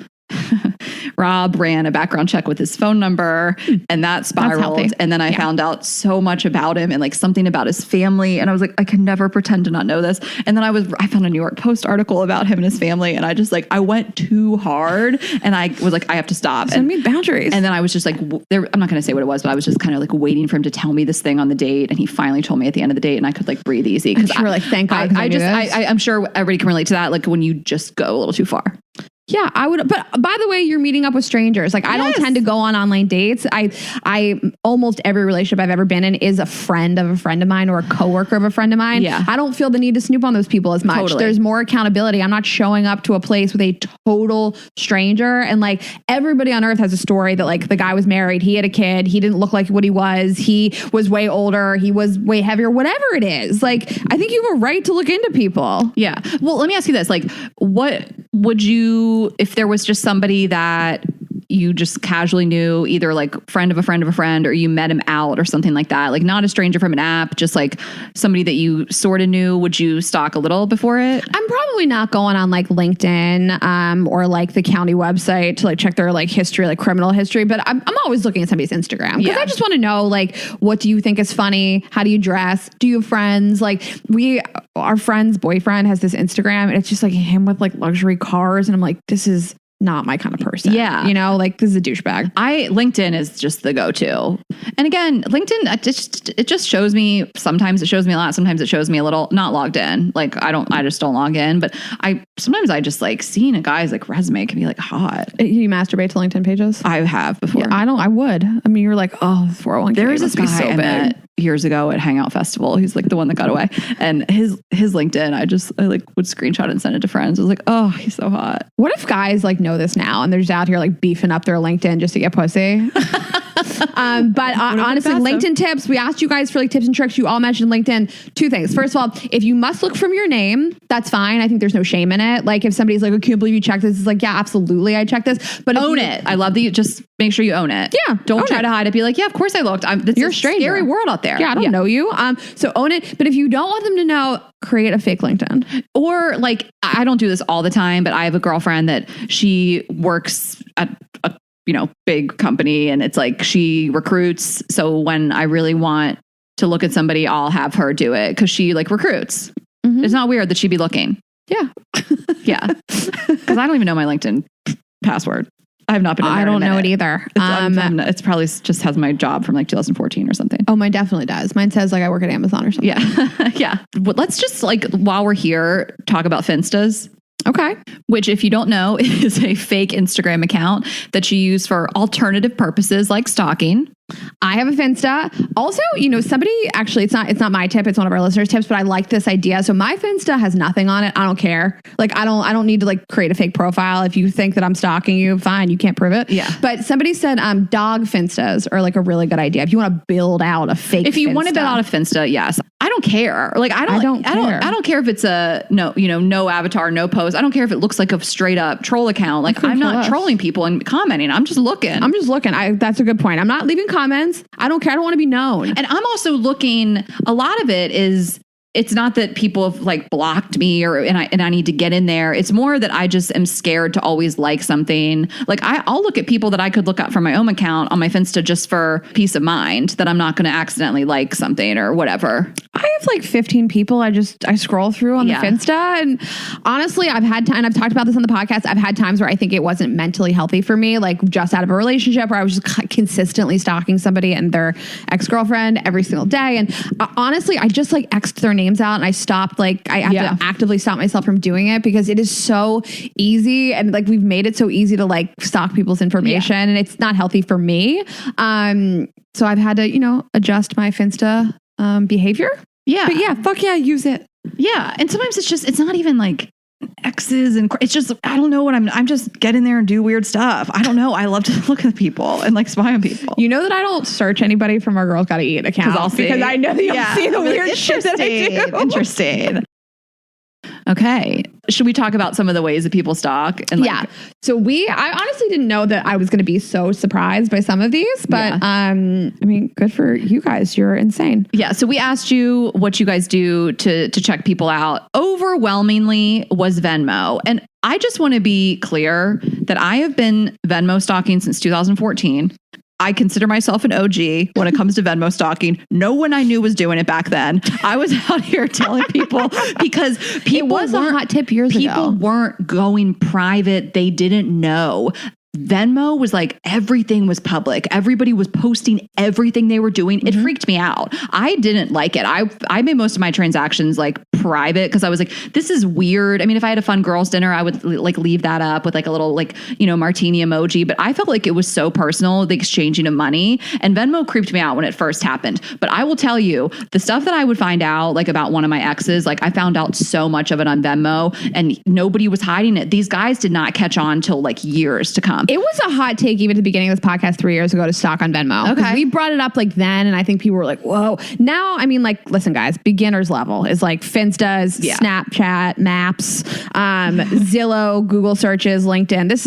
Speaker 2: ran a background check with his phone number, and that spiraled. And then I found out so much about him and like something about his family. And I was like, I can never pretend to not know this. And then I found a New York Post article about him and his family. And I just like, I went too hard, and I was like, I have to stop.
Speaker 1: So need boundaries.
Speaker 2: And then I was just like, I'm not going to say what it was, but I was just kind of like waiting for him to tell me this thing on the date. And he finally told me at the end of the date, and I could like breathe easy.
Speaker 1: Cause you were like, thank God.
Speaker 2: I'm sure everybody can relate to that. Like when you just go a little too far.
Speaker 1: Yeah, I would. But by the way, you're meeting up with strangers. Like I don't tend to go on online dates. I almost every relationship I've ever been in is a friend of a friend of mine or a coworker of a friend of mine.
Speaker 2: Yeah.
Speaker 1: I don't feel the need to snoop on those people as much.
Speaker 2: Totally.
Speaker 1: There's more accountability. I'm not showing up to a place with a total stranger. And like everybody on earth has a story that like the guy was married, he had a kid, he didn't look like what he was way older, he was way heavier, whatever it is. Like I think you have a right to look into people.
Speaker 2: Yeah. Well, let me ask you this. Like, what would you, if there was just somebody that you just casually knew, either like friend of a friend of a friend, or you met him out or something like that, like not a stranger from an app, just like somebody that you sort of knew, would you stalk a little before it?
Speaker 1: I'm probably not going on like LinkedIn or like the county website to like check their like history, like criminal history. But I'm always looking at somebody's Instagram because I just want to know, like, what do you think is funny? How do you dress? Do you have friends? Like our friend's boyfriend has this Instagram, and it's just like him with like luxury cars. And I'm like, this is not my kind of person.
Speaker 2: Yeah.
Speaker 1: Like this is a douchebag.
Speaker 2: LinkedIn is just the go-to. And again, LinkedIn, it just shows me, sometimes it shows me a lot. Sometimes it shows me a little, not logged in. Like I just don't log in, but sometimes I just like seeing a guy's like resume can be like hot.
Speaker 1: You masturbate to LinkedIn pages?
Speaker 2: I have before.
Speaker 1: Yeah, I would. I mean, you're like, oh, 401k.
Speaker 2: There was this guy I met years ago at Hangout Festival. He's like the one that got away. And his LinkedIn, I like would screenshot it and send it to friends. I was like, oh, he's so hot.
Speaker 1: What if guys like know this now and they're just out here like beefing up their LinkedIn just to get pussy? But honestly, LinkedIn tips, we asked you guys for like tips and tricks. You all mentioned LinkedIn. Two things. First of all, if you must look from your name, that's fine. I think there's no shame in it. Like if somebody's like, I can't believe you checked this. It's like, yeah, absolutely. I checked this. But
Speaker 2: own it. I love that you just make sure you own it.
Speaker 1: Yeah.
Speaker 2: Don't try to hide it. Be like, yeah, of course I looked. You're a stranger. Scary world out there.
Speaker 1: Yeah, I don't know you. So own it. But if you don't want them to know, create a fake LinkedIn.
Speaker 2: Or like, I don't do this all the time, but I have a girlfriend that she works at a big company, and it's like she recruits. So when I really want to look at somebody, I'll have her do it because she like recruits. Mm-hmm. It's not weird that she'd be looking.
Speaker 1: Yeah.
Speaker 2: Yeah. Because I don't even know my LinkedIn password. I have not been in there.
Speaker 1: I don't know it either.
Speaker 2: It's probably just has my job from like 2014 or something.
Speaker 1: Oh, mine definitely does. Mine says like I work at Amazon or something.
Speaker 2: Yeah. Yeah. But let's just like, while we're here, talk about Finstas.
Speaker 1: Okay.
Speaker 2: Which, if you don't know, is a fake Instagram account that you use for alternative purposes like stalking.
Speaker 1: I have a Finsta. Also, somebody actually, it's not my tip. It's one of our listeners' tips, but I like this idea. So my Finsta has nothing on it. I don't care. Like, I don't need to like create a fake profile. If you think that I'm stalking you, fine. You can't prove it.
Speaker 2: Yeah.
Speaker 1: But somebody said, dog Finstas are like a really good idea. If you want to build out a fake
Speaker 2: If you
Speaker 1: Finsta.
Speaker 2: want to build out a Finsta, yes. I don't care. Like, I don't care if it's a no avatar, no post. I don't care if it looks like a straight up troll account. Like, I'm not trolling people and commenting. I'm just looking. That's
Speaker 1: a good point. I'm not leaving comments. I don't care. I don't want to be known.
Speaker 2: And I'm also looking, a lot of it is it's not that people have like blocked me and I need to get in there. It's more that I just am scared to always like something. Like I'll look at people that I could look at from my own account on my Finsta just for peace of mind that I'm not going to accidentally like something or whatever.
Speaker 1: I have like 15 people I scroll through on the Finsta. And honestly, I've talked about this on the podcast. I've had times where I think it wasn't mentally healthy for me, like just out of a relationship where I was just consistently stalking somebody and their ex-girlfriend every single day. And honestly, I just like X'd their names out and I stopped. Like I have to actively stop myself from doing it because it is so easy. And like we've made it so easy to like stalk people's information and it's not healthy for me. So I've had to, adjust my Finsta behavior. Yeah. But yeah, fuck yeah, use it.
Speaker 2: Yeah. And sometimes it's not even like exes and it's just, I don't know what I'm just get in there and do weird stuff. I don't know. I love to look at people and like spy on people.
Speaker 1: You know that I don't search anybody from our Girls Gotta Eat account because I know that you'll see the weird shit that I do.
Speaker 2: Interesting. Okay. Should we talk about some of the ways that people stalk? And
Speaker 1: So I honestly didn't know that I was going to be so surprised by some of these, but I mean, good for you guys. You're insane.
Speaker 2: Yeah. So we asked you what you guys do to check people out. Overwhelmingly was Venmo. And I just want to be clear that I have been Venmo stalking since 2014. I consider myself an OG when it comes to Venmo stalking. No one I knew was doing it back then. I was out here telling people because
Speaker 1: it was a hot tip years ago.
Speaker 2: People weren't going private. They didn't know. Venmo was like everything was public. Everybody was posting everything they were doing. It freaked me out. I didn't like it. I made most of my transactions like private because I was like, this is weird. I mean, if I had a fun girls' dinner, I would like leave that up with like a little like, martini emoji. But I felt like it was so personal, the exchanging of money. And Venmo creeped me out when it first happened. But I will tell you, the stuff that I would find out like about one of my exes, like I found out so much of it on Venmo and nobody was hiding it. These guys did not catch on till like years to come.
Speaker 1: It was a hot take even at the beginning of this podcast 3 years ago to stalk on Venmo.
Speaker 2: Okay.
Speaker 1: We brought it up like then and I think people were like, whoa. Now, I mean, like, listen, guys, beginner's level is like Finstas, Snapchat, Maps, Zillow, Google searches, LinkedIn. This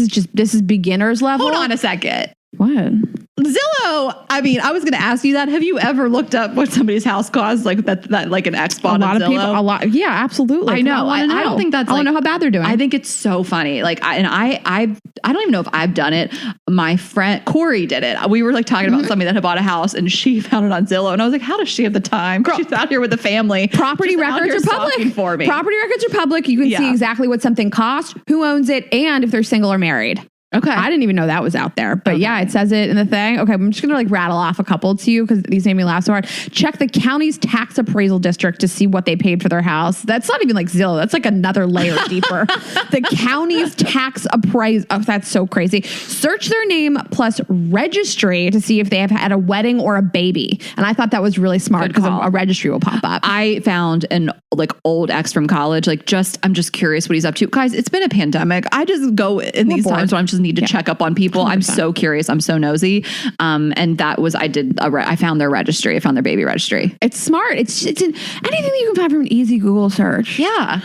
Speaker 1: is beginner's level.
Speaker 2: Hold on a second.
Speaker 1: What?
Speaker 2: Zillow. I mean, I was going to ask you that. Have you ever looked up what somebody's house costs? Like that like an ex bought on Zillow?
Speaker 1: A lot. Yeah, absolutely.
Speaker 2: I know. I don't think that's.
Speaker 1: I want to know how bad they're doing.
Speaker 2: I think it's so funny. Like, I don't even know if I've done it. My friend Corey did it. We were like talking about somebody that had bought a house and she found it on Zillow, and I was like, how does she have the time? She's out here with the family.
Speaker 1: Property records are public.
Speaker 2: For me.
Speaker 1: Property records are public. You can see exactly what something costs, who owns it, and if they're single or married.
Speaker 2: Okay.
Speaker 1: I didn't even know that was out there. But yeah, it says it in the thing. Okay, I'm just going to like rattle off a couple to you because these made me laugh so hard. Check the county's tax appraisal district to see what they paid for their house. That's not even like Zillow. That's like another layer deeper. The county's tax appraisal. Oh, that's so crazy. Search their name plus registry to see if they have had a wedding or a baby. And I thought that was really smart because a registry will pop up.
Speaker 2: I found an like old ex from college. Like I'm just curious what he's up to. Guys, it's been a pandemic. I just go in these times when I'm just need to check up on people. 100%. I'm so curious. I'm so nosy. And that was, I found their registry. I found their baby registry.
Speaker 1: It's smart. It's anything that you can find from an easy Google search.
Speaker 2: Yeah.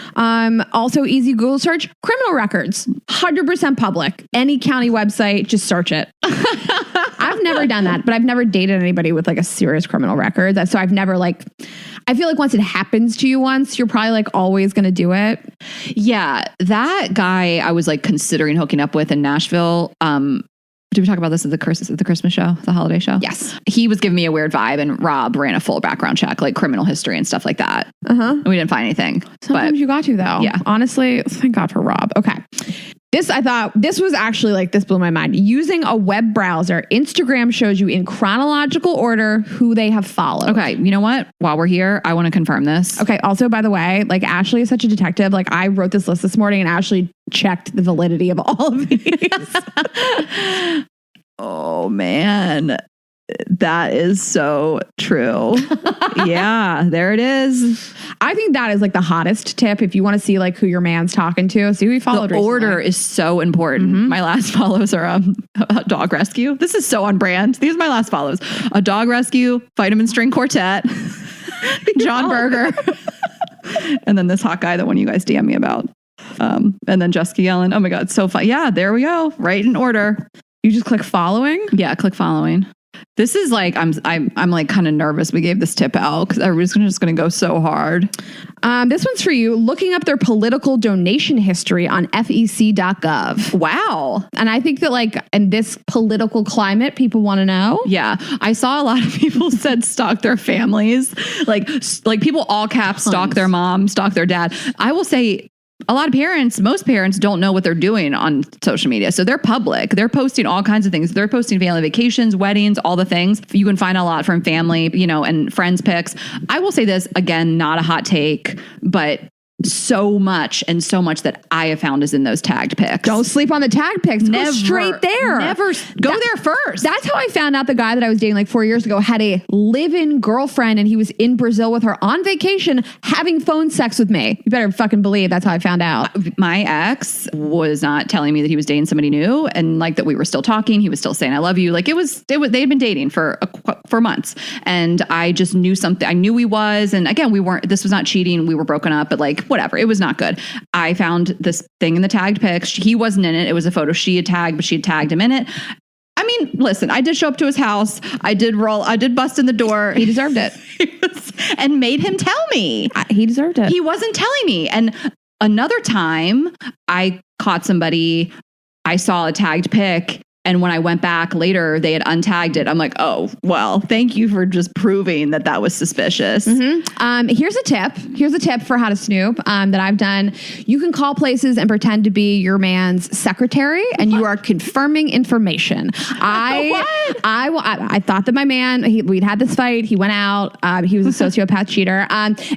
Speaker 1: Also easy Google search, criminal records, 100% public. Any county website, just search it. I've never done that, but I've never dated anybody with like a serious criminal record. So I've never I feel like once it happens to you once, you're probably like always going to do it.
Speaker 2: Yeah. That guy I was like considering hooking up with in Nashville. Did we talk about this at the Christmas show, the holiday show?
Speaker 1: Yes.
Speaker 2: He was giving me a weird vibe and Rob ran a full background check, like criminal history and stuff like that. And we didn't find anything.
Speaker 1: Sometimes you got to though.
Speaker 2: Yeah.
Speaker 1: Honestly, thank God for Rob. Okay. I thought this was actually like, this blew my mind. Using a web browser, Instagram shows you in chronological order who they have followed.
Speaker 2: Okay. You know what? While we're here, I want to confirm this.
Speaker 1: Okay. Also, by the way, like Ashley is such a detective. Like I wrote this list this morning and Ashley checked the validity of all of these.
Speaker 2: Oh man. That is so true. Yeah, there it is.
Speaker 1: I think that is like the hottest tip if you want to see like who your man's talking to. See who he followed.
Speaker 2: The order is so important. My last follows are a dog rescue. This is so on brand. These are my last follows. A dog rescue, vitamin string quartet, John Berger, and then this hot guy, the one you guys DM me about. And then Jessica Yellen. Oh my God, so fun. Yeah, there we go. Right in order.
Speaker 1: You just click following?
Speaker 2: Yeah, click following. This is like, I'm like kind of nervous we gave this tip out because everybody's just going to go so hard.
Speaker 1: This one's for you. Looking up their political donation history on fec.gov.
Speaker 2: Wow.
Speaker 1: And I think that like in this political climate, people want to know.
Speaker 2: Yeah. I saw a lot of people said stalk their families. Like people all caps stalk their mom, stalk their dad. I will say, a lot of most parents don't know what they're doing on social media. So they're public. They're posting all kinds of things. They're posting family vacations, weddings, all the things. You can find a lot from family, and friends pics. I will say this, again, not a hot take, but so much that I have found is in those tagged pics.
Speaker 1: Don't sleep on the tagged pics. Go straight there.
Speaker 2: Never go there first.
Speaker 1: That's how I found out the guy that I was dating like 4 years ago had a live-in girlfriend and he was in Brazil with her on vacation having phone sex with me. You better fucking believe that's how I found out.
Speaker 2: My ex was not telling me that he was dating somebody new and like that we were still talking. He was still saying, I love you. Like they had been dating for months. And I just knew something. I knew he was. And again, this was not cheating. We were broken up, but like, whatever. It was not good. I found this thing in the tagged pics. He wasn't in it. It was a photo she had tagged, but she had tagged him in it. I mean, listen, I did show up to his house. I did bust in the door.
Speaker 1: He deserved it.
Speaker 2: And made him tell me.
Speaker 1: He deserved it.
Speaker 2: He wasn't telling me. And another time I caught somebody, I saw a tagged pic. And when I went back later, they had untagged it. I'm like, oh, well, thank you for just proving that was suspicious.
Speaker 1: Mm-hmm. Here's a tip for how to snoop that I've done. You can call places and pretend to be your man's secretary and you are confirming information. I thought that my man, we'd had this fight. He went out. He was a sociopath cheater.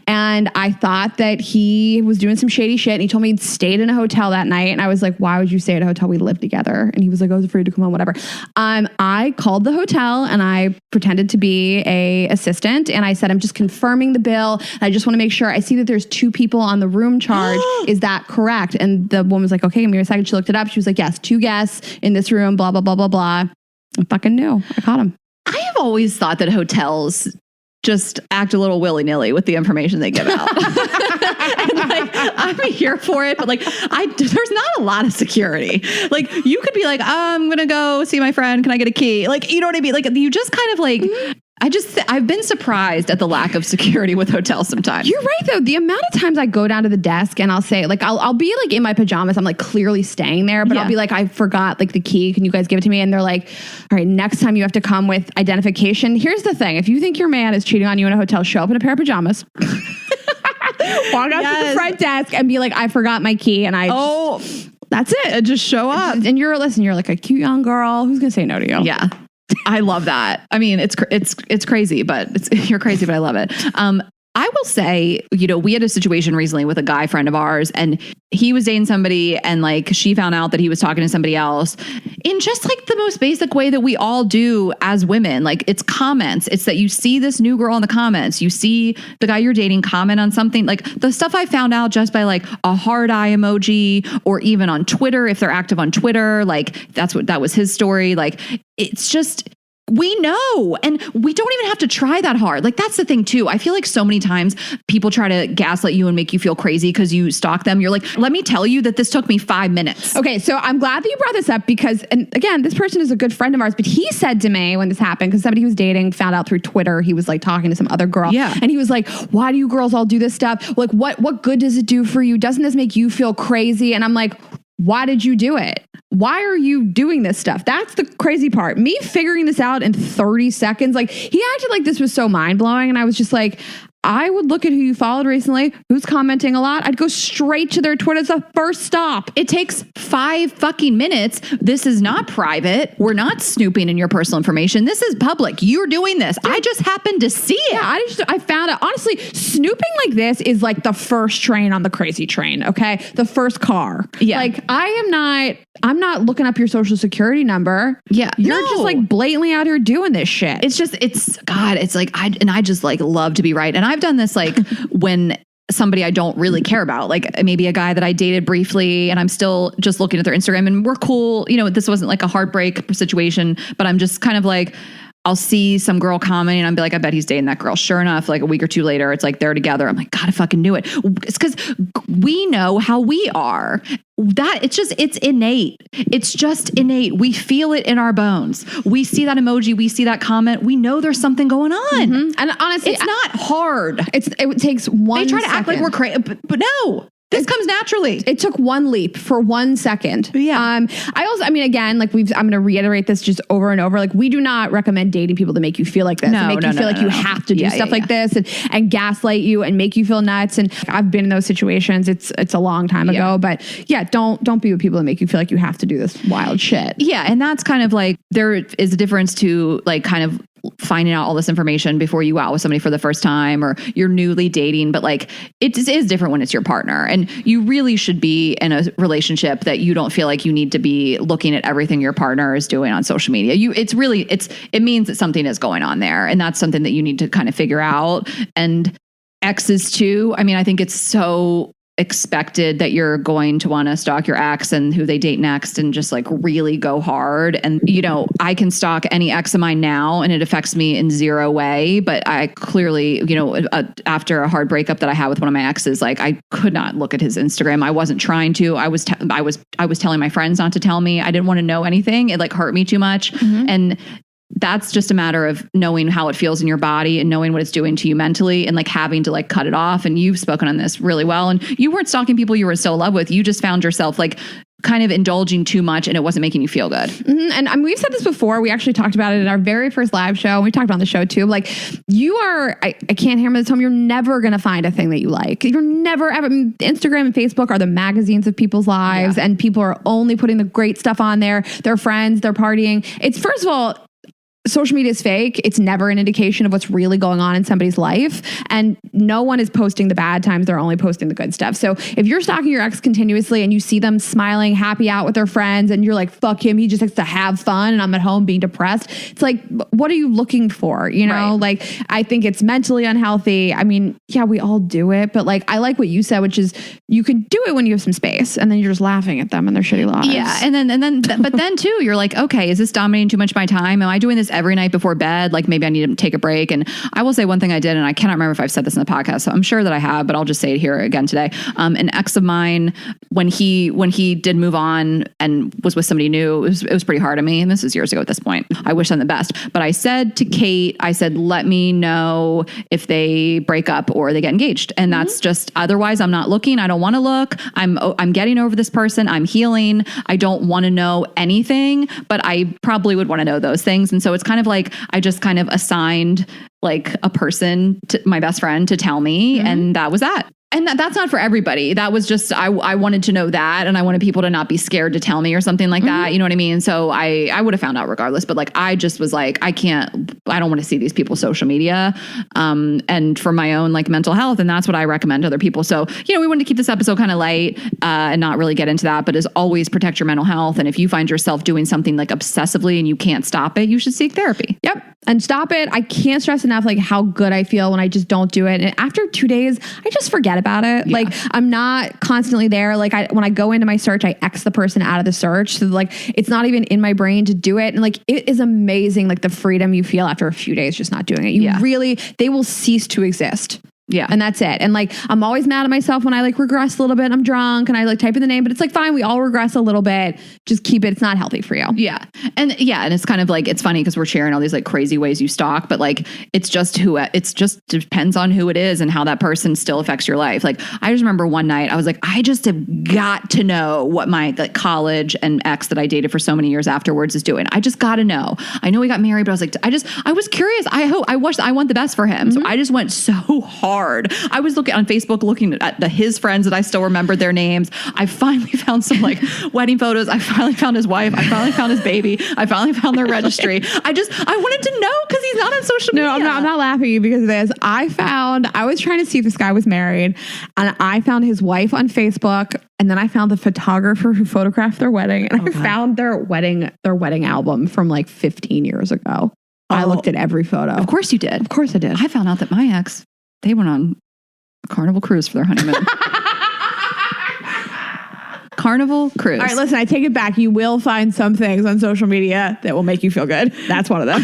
Speaker 1: And I thought that he was doing some shady shit. And he told me he'd stayed in a hotel that night. And I was like, why would you stay at a hotel? We lived together. And he was like, I was afraid to come on, whatever. I called the hotel and I pretended to be a assistant and I said, I'm just confirming the bill. I just want to make sure. I see that there's 2 people on the room charge. Is that correct? And the woman was like, okay, give me a second. She looked it up. She was like, yes, 2 guests in this room, blah, blah, blah, blah, blah. I fucking knew. I caught him.
Speaker 2: I have always thought that hotels just act a little willy-nilly with the information they give out. And like, I'm here for it, but like, there's not a lot of security. Like, you could be like, I'm going to go see my friend. Can I get a key? Like, you know what I mean? Like, you just kind of like, I've been surprised at the lack of security with hotels sometimes.
Speaker 1: You're right though. The amount of times I go down to the desk and I'll say like, I'll be like in my pajamas. I'm like clearly staying there, but I'll be like, I forgot like the key. Can you guys give it to me? And they're like, all right, next time you have to come with identification. Here's the thing. If you think your man is cheating on you in a hotel, show up in a pair of pajamas. Walk up to the front desk and be like, I forgot my key. And that's it.
Speaker 2: And just show up.
Speaker 1: And you're like a cute young girl. Who's going to say no to you?
Speaker 2: Yeah. I love that. I mean, it's crazy, but you're crazy, but I love it. I will say, we had a situation recently with a guy friend of ours and he was dating somebody and like she found out that he was talking to somebody else in just like the most basic way that we all do as women. Like it's comments. It's that you see this new girl in the comments. You see the guy you're dating comment on something like the stuff I found out just by like a heart eye emoji or even on Twitter. If they're active on Twitter, like that was his story. Like it's just, we know, and we don't even have to try that hard. Like that's the thing too. I feel like so many times people try to gaslight you and make you feel crazy because you stalk them. You're like, let me tell you that this took me 5 minutes.
Speaker 1: Okay, so I'm glad that you brought this up because, and again, this person is a good friend of ours, but he said to me when this happened, because somebody he was dating found out through Twitter, he was like talking to some other girl.
Speaker 2: Yeah.
Speaker 1: And he was like, why do you girls all do this stuff? Like, what good does it do for you? Doesn't this make you feel crazy? And I'm like, why did you do it? Why are you doing this stuff? That's the crazy part. Me figuring this out in 30 seconds. Like he acted like this was so mind blowing. And I was just like, I would look at who you followed recently, who's commenting a lot. I'd go straight to their Twitter. It's the first stop.
Speaker 2: It takes 5 fucking minutes. This is not private. We're not snooping in your personal information. This is public. You're doing this. I just happened to see it.
Speaker 1: Yeah, I found it. Honestly, snooping like this is like the first train on the crazy train. Okay. The first car. Yeah. Like I'm not looking up your social security number.
Speaker 2: Yeah.
Speaker 1: You're just like blatantly out here doing this shit.
Speaker 2: It's like, I just like love to be right. And I've done this like when somebody I don't really care about, like maybe a guy that I dated briefly and I'm still just looking at their Instagram and we're cool. This wasn't like a heartbreak situation, but I'm just kind of like, I'll see some girl commenting and I'll be like, I bet he's dating that girl. Sure enough, like a week or two later, it's like they're together. I'm like, God, I fucking knew it. It's because we know how we are. It's innate. It's just innate. We feel it in our bones. We see that emoji. We see that comment. We know there's something going on.
Speaker 1: Mm-hmm. And honestly,
Speaker 2: it's not hard.
Speaker 1: It takes one.
Speaker 2: They try to act like we're crazy, but no. This comes naturally.
Speaker 1: It took one leap for 1 second.
Speaker 2: Yeah.
Speaker 1: I mean, again, like I'm going to reiterate this just over and over. Like, we do not recommend dating people to make you feel like this.
Speaker 2: No,
Speaker 1: make you feel like you have to do stuff like this and gaslight you and make you feel nuts. And I've been in those situations. It's a long time ago, but yeah, don't be with people that make you feel like you have to do this wild shit.
Speaker 2: Yeah. And that's kind of like, there is a difference to like kind of finding out all this information before you go out with somebody for the first time or you're newly dating, but like it is different when it's your partner, and you really should be in a relationship that you don't feel like you need to be looking at everything your partner is doing on social media. It means that something is going on there, and that's something that you need to kind of figure out. And exes too. I mean, I think it's so expected that you're going to want to stalk your ex and who they date next and just like really go hard. And, I can stalk any ex of mine now and it affects me in zero way. But I clearly, after a hard breakup that I had with one of my exes, like I could not look at his Instagram. I wasn't trying to. I was telling my friends not to tell me. I didn't want to know anything. It like hurt me too much. Mm-hmm. And that's just a matter of knowing how it feels in your body and knowing what it's doing to you mentally and like having to like cut it off. And you've spoken on this really well. And you weren't stalking people you were still in love with. You just found yourself like kind of indulging too much and it wasn't making you feel good.
Speaker 1: Mm-hmm. And we've said this before. We actually talked about it in our very first live show. And we talked about it on the show too. Like I can't hammer this home. You're never going to find a thing that you like. You're never ever. Instagram and Facebook are the magazines of people's lives and people are only putting the great stuff on there. Their friends, they're partying. It's first of all, social media is fake. It's never an indication of what's really going on in somebody's life. And no one is posting the bad times. They're only posting the good stuff. So if you're stalking your ex continuously and you see them smiling, happy out with their friends, and you're like, fuck him, he just likes to have fun and I'm at home being depressed. It's like, what are you looking for? Right. Like, I think it's mentally unhealthy. I mean, yeah, we all do it. But like, I like what you said, which is you can do it when you have some space and then you're just laughing at them and their shitty lives.
Speaker 2: Yeah. But then too, you're like, okay, is this dominating too much of my time? Am I doing this every night before bed? Like maybe I need to take a break. And I will say one thing I did, and I cannot remember if I've said this in the podcast, so I'm sure that I have, but I'll just say it here again today. An ex of mine, when he did move on and was with somebody new, it was pretty hard on me. And this is years ago at this point. I wish them the best. But I said to Kate, let me know if they break up or they get engaged. And that's just, otherwise I'm not looking. I don't want to look. I'm getting over this person. I'm healing. I don't want to know anything, but I probably would want to know those things. And so it's kind of like, I just kind of assigned like a person to my best friend to tell me. And that was that. And that's not for everybody. That was just, I wanted to know that. And I wanted people to not be scared to tell me or something like that. You know what I mean? So I would have found out regardless, but like, I just was like, I don't want to see these people's social media. And for my own like mental health. And that's what I recommend to other people. So, we wanted to keep this episode kind of light and not really get into that, but as always, protect your mental health. And if you find yourself doing something like obsessively and you can't stop it, you should seek therapy.
Speaker 1: Yep. And stop it. I can't stress enough like how good I feel when I just don't do it. And after 2 days, I just forget about it. Yeah. Like I'm not constantly there. Like when I go into my search, I X the person out of the search. So like it's not even in my brain to do it. And like it is amazing, like the freedom you feel after a few days just not doing it. They will cease to exist.
Speaker 2: Yeah.
Speaker 1: And that's it. And like, I'm always mad at myself when I like regress a little bit. I'm drunk and I like type in the name, but it's like, fine. We all regress a little bit. Just keep it. It's not healthy for you.
Speaker 2: Yeah. And it's kind of like, it's funny because we're sharing all these like crazy ways you stalk, but like, it's just depends on who it is and how that person still affects your life. Like, I just remember one night I was like, I just have got to know what my like college and ex that I dated for so many years afterwards is doing. I just got to know. I know we got married, but I was like, I was curious. I want the best for him. So I just went so hard. I was looking on Facebook, looking at his friends that I still remembered their names. I finally found some like wedding photos. I finally found his wife. I finally found his baby. I finally found their registry. I wanted to know because he's not on social media.
Speaker 1: No, I'm not laughing at you because of this. I was trying to see if this guy was married and I found his wife on Facebook. And then I found the photographer who photographed their wedding. And I found their wedding album from like 15 years ago. I looked at every photo.
Speaker 2: Of course you did.
Speaker 1: Of course I did.
Speaker 2: I found out that my ex, they went on a Carnival cruise for their honeymoon. Carnival cruise.
Speaker 1: All right, listen, I take it back. You will find some things on social media that will make you feel good. That's one of them.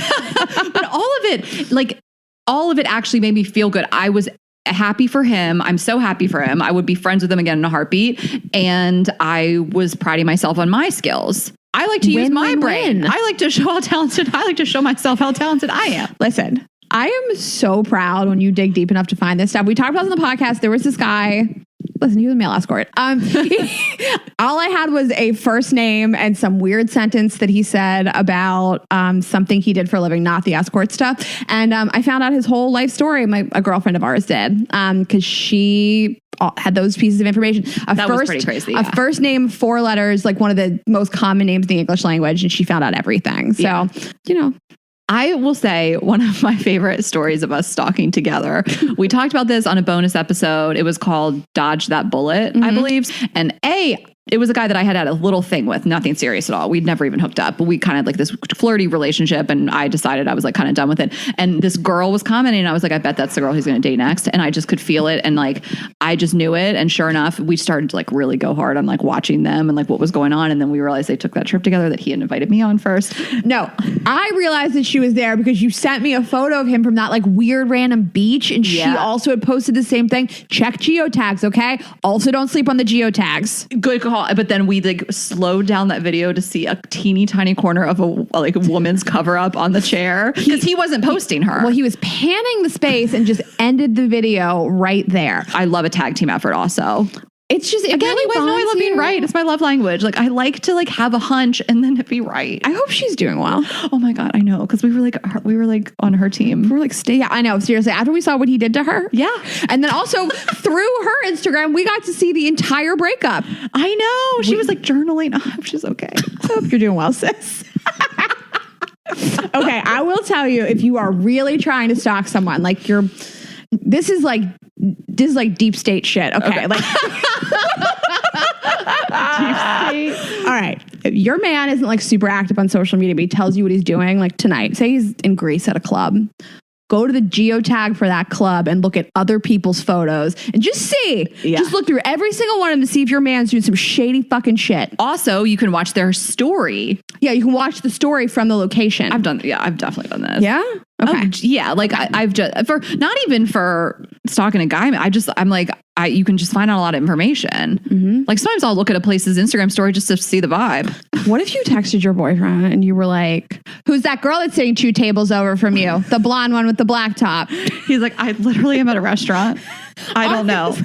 Speaker 2: all of it actually made me feel good. I was happy for him. I'm so happy for him. I would be friends with him again in a heartbeat. And I was priding myself on my skills. I like to use my brain. I like to show myself how talented I am.
Speaker 1: Listen, I am so proud when you dig deep enough to find this stuff. We talked about it on the podcast. There was this guy. Listen, he was a male escort. All I had was a first name and some weird sentence that he said about something he did for a living, not the escort stuff. And I found out his whole life story. A girlfriend of ours did, because she had those pieces of information.
Speaker 2: That was pretty crazy.
Speaker 1: A first name, 4 letters, like one of the most common names in the English language, and she found out everything. So,
Speaker 2: I will say one of my favorite stories of us stalking together. We talked about this on a bonus episode. It was called Dodge That Bullet, I believe. And it was a guy that I had a little thing with, nothing serious at all. We'd never even hooked up, but we kind of like this flirty relationship. And I decided I was like kind of done with it. And this girl was commenting, and I was like, I bet that's the girl he's going to date next. And I just could feel it. And like, I just knew it. And sure enough, we started to like really go hard on like watching them and like what was going on. And then we realized they took that trip together that he had invited me on first.
Speaker 1: No, I realized that she was there because you sent me a photo of him from that like weird random beach. And she also had posted the same thing. Check geotags, okay? Also don't sleep on the geotags.
Speaker 2: Good call. But then we like slowed down that video to see a teeny tiny corner of a woman's cover up on the chair because he wasn't posting her.
Speaker 1: Well, he was panning the space and just ended the video right there.
Speaker 2: I love a tag team effort also.
Speaker 1: It's just,
Speaker 2: again, you guys know I love being right. It's my love language. Like I like to like have a hunch and then it be right.
Speaker 1: I hope she's doing well.
Speaker 2: Oh my God, I know. Because we were like on her team.
Speaker 1: We were like, yeah, I know. Seriously, after we saw what he did to her.
Speaker 2: Yeah.
Speaker 1: And then also through her Instagram, we got to see the entire breakup.
Speaker 2: I know. She was like journaling. I hope she's okay.
Speaker 1: I hope you're doing well, sis. Okay, I will tell you, if you are really trying to stalk someone, like this is like deep state shit. Okay. Like deep state. All right. If your man isn't like super active on social media, but he tells you what he's doing, like tonight, say he's in Greece at a club. Go to the geotag for that club and look at other people's photos and just see. Yeah. Just look through every single one of them to see if your man's doing some shady fucking shit.
Speaker 2: Also, you can watch their story.
Speaker 1: Yeah, you can watch the story from the location.
Speaker 2: I've definitely done this.
Speaker 1: Yeah? Okay.
Speaker 2: Oh, yeah, like I've just for not even for stalking a guy. You can just find out a lot of information. Mm-hmm. Like sometimes I'll look at a place's Instagram story just to see the vibe.
Speaker 1: What if you texted your boyfriend and you were like, "Who's that girl that's sitting 2 tables over from you? The blonde one with the black top?"
Speaker 2: He's like, "I literally am at a restaurant. I don't know."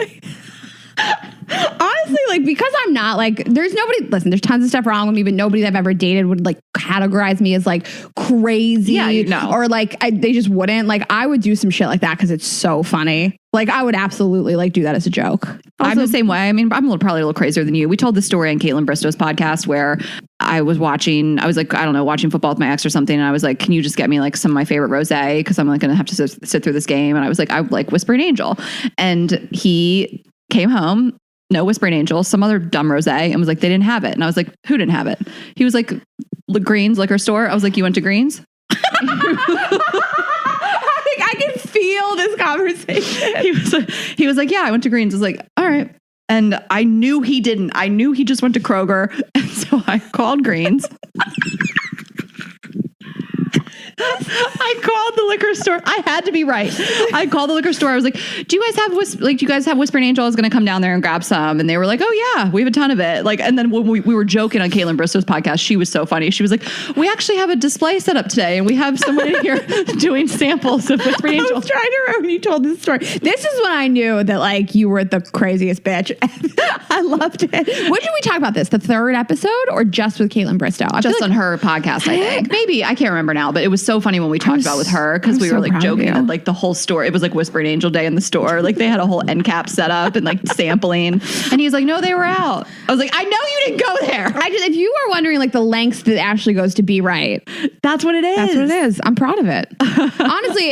Speaker 1: Honestly, like, because I'm not like, there's tons of stuff wrong with me, but nobody that I've ever dated would like categorize me as like crazy.
Speaker 2: Yeah,
Speaker 1: or like they just wouldn't. Like I would do some shit like that because it's so funny. Like I would absolutely like do that as a joke. Also,
Speaker 2: I'm the same way. I mean, I'm probably a little crazier than you. We told this story on Caitlin Bristow's podcast where I was watching football with my ex or something. And I was like, can you just get me like some of my favorite rosé? Because I'm like going to have to sit through this game. And I was like, I like Whispering Angel. And he came home, no Whispering Angel, some other dumb rosé, and was like, they didn't have it. And I was like, who didn't have it? He was like, Green's liquor store. I was like, you went to Green's?
Speaker 1: I can feel this conversation.
Speaker 2: He was like, yeah, I went to Green's. I was like, all right. And I knew he didn't. I knew he just went to Kroger. And so I called Green's. I called the liquor store. I had to be right. I called the liquor store. I was like, do you guys have Whispering Angel? I was going to come down there and grab some. And they were like, oh yeah, we have a ton of it. Like, and then when we were joking on Caitlin Bristow's podcast, she was so funny. She was like, we actually have a display set up today and we have someone in here doing samples of Whispering Angel.
Speaker 1: I was trying to remember when you told this story. This is when I knew that like you were the craziest bitch. I loved it. When did we talk about this? The 3rd episode or just with Caitlin Bristow?
Speaker 2: Just on her podcast, I think. Maybe. I can't remember now, but it was so funny when we talked about with her because we were like joking at like the whole store. It was like Whispering Angel Day in the store. Like they had a whole end cap set up and like sampling. And he's like, no, they were out. I was like, I know you didn't go there.
Speaker 1: If you were wondering like the lengths that Ashley goes to be right,
Speaker 2: that's what it is.
Speaker 1: That's what it is. I'm proud of it. Honestly,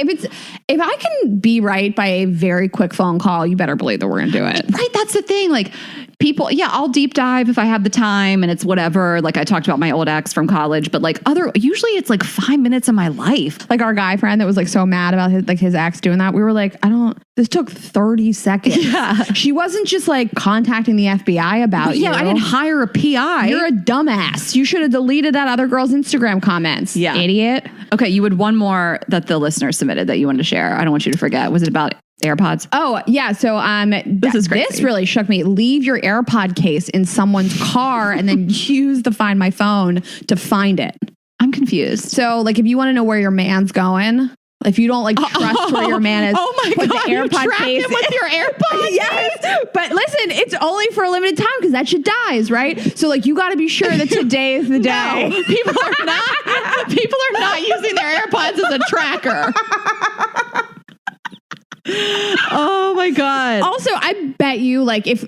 Speaker 1: if I can be right by a very quick phone call, you better believe that we're going to do it.
Speaker 2: Right. That's the thing. Like people, I'll deep dive if I have the time and it's whatever. Like I talked about my old ex from college, but like usually it's like 5 minutes of my life.
Speaker 1: Like our guy friend that was like so mad about his ex doing that. We were like, this took 30 seconds.
Speaker 2: Yeah.
Speaker 1: She wasn't just like contacting the FBI about you.
Speaker 2: Yeah, I didn't hire a PI.
Speaker 1: You're a dumbass. You should have deleted that other girl's Instagram comments.
Speaker 2: Yeah.
Speaker 1: Idiot.
Speaker 2: Okay, you had one more that the listener submitted that you wanted to share. I don't want you to forget. Was it about AirPods?
Speaker 1: Oh, yeah. So this really shook me. Leave your AirPod case in someone's car and then use the Find My Phone to find it.
Speaker 2: I'm confused.
Speaker 1: So like if you want to know where your man's going, if you don't like trust where your man is,
Speaker 2: put
Speaker 1: the AirPod case
Speaker 2: with your AirPod.
Speaker 1: Yes, but listen, it's only for a limited time because that shit dies, right? So like you got to be sure that today is the day.
Speaker 2: No, people are not using their AirPods as a tracker. Oh my God.
Speaker 1: Also, I bet you like if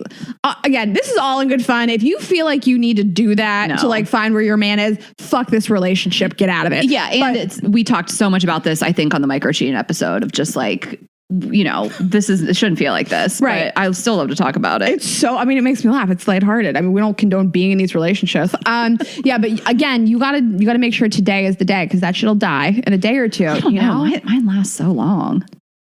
Speaker 1: again, this is all in good fun. If you feel like you need to do that to like find where your man is, fuck this relationship, get out of it.
Speaker 2: Yeah. And we talked so much about this, I think, on the microcheating episode of just like, you know, it shouldn't feel like this.
Speaker 1: Right.
Speaker 2: But I still love to talk about it.
Speaker 1: It makes me laugh. It's lighthearted. I mean, we don't condone being in these relationships. Yeah, but again, you gotta make sure today is the day because that shit'll die in a day or two.
Speaker 2: I don't know. Mine lasts so long.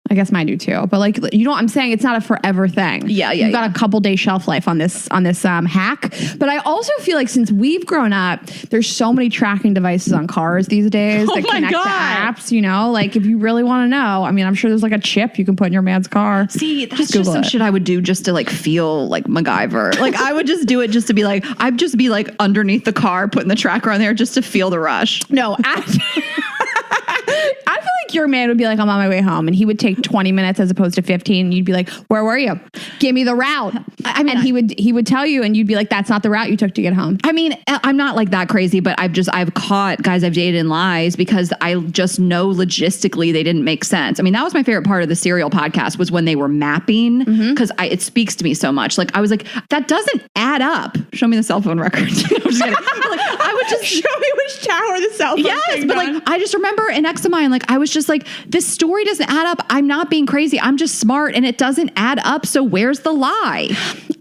Speaker 1: I guess mine do too, but like I'm saying it's not a forever thing.
Speaker 2: Yeah.
Speaker 1: You've got a couple day shelf life on this hack. But I also feel like since we've grown up, there's so many tracking devices on cars these days that connect to apps. You know, like if you really want to know, I mean, I'm sure there's like a chip you can put in your man's car.
Speaker 2: See, that's just some shit I would do just to like feel like MacGyver. Like I would just do it just to be like, I'd just be like underneath the car, putting the tracker on there just to feel the rush.
Speaker 1: No, I feel like your man would be like, I'm on my way home. And he would take 20 minutes as opposed to 15. And you'd be like, where were you? Give me the route. I mean, and he would tell you and you'd be like, that's not the route you took to get home.
Speaker 2: I mean, I'm not like that crazy, but I've caught guys I've dated in lies because I just know logistically they didn't make sense. I mean, that was my favorite part of the Serial podcast was when they were mapping because it speaks to me so much. Like I was like, that doesn't add up. Show me the cell phone record. I would just
Speaker 1: show me which tower the cell phone.
Speaker 2: Yes, but like I just remember an ex of mine, like I was just like, this story doesn't add up. I'm not being crazy. I'm just smart and it doesn't add up. So where's the lie?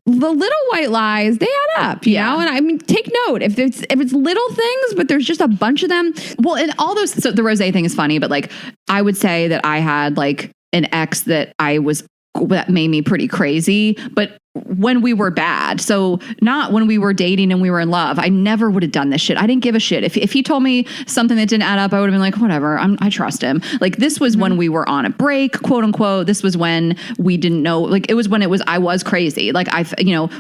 Speaker 1: The little white lies, they add up, you know? And I mean, take note if it's little things, but there's just a bunch of them.
Speaker 2: Well, and all those, so the rosé thing is funny, but like, I would say that I had like an ex that made me pretty crazy, but when we were bad. So not when we were dating and we were in love. I never would have done this shit. I didn't give a shit. If he told me something that didn't add up, I would have been like, whatever, I trust him. Like this was when we were on a break, quote unquote. This was when we didn't know, like it was when I was crazy. Like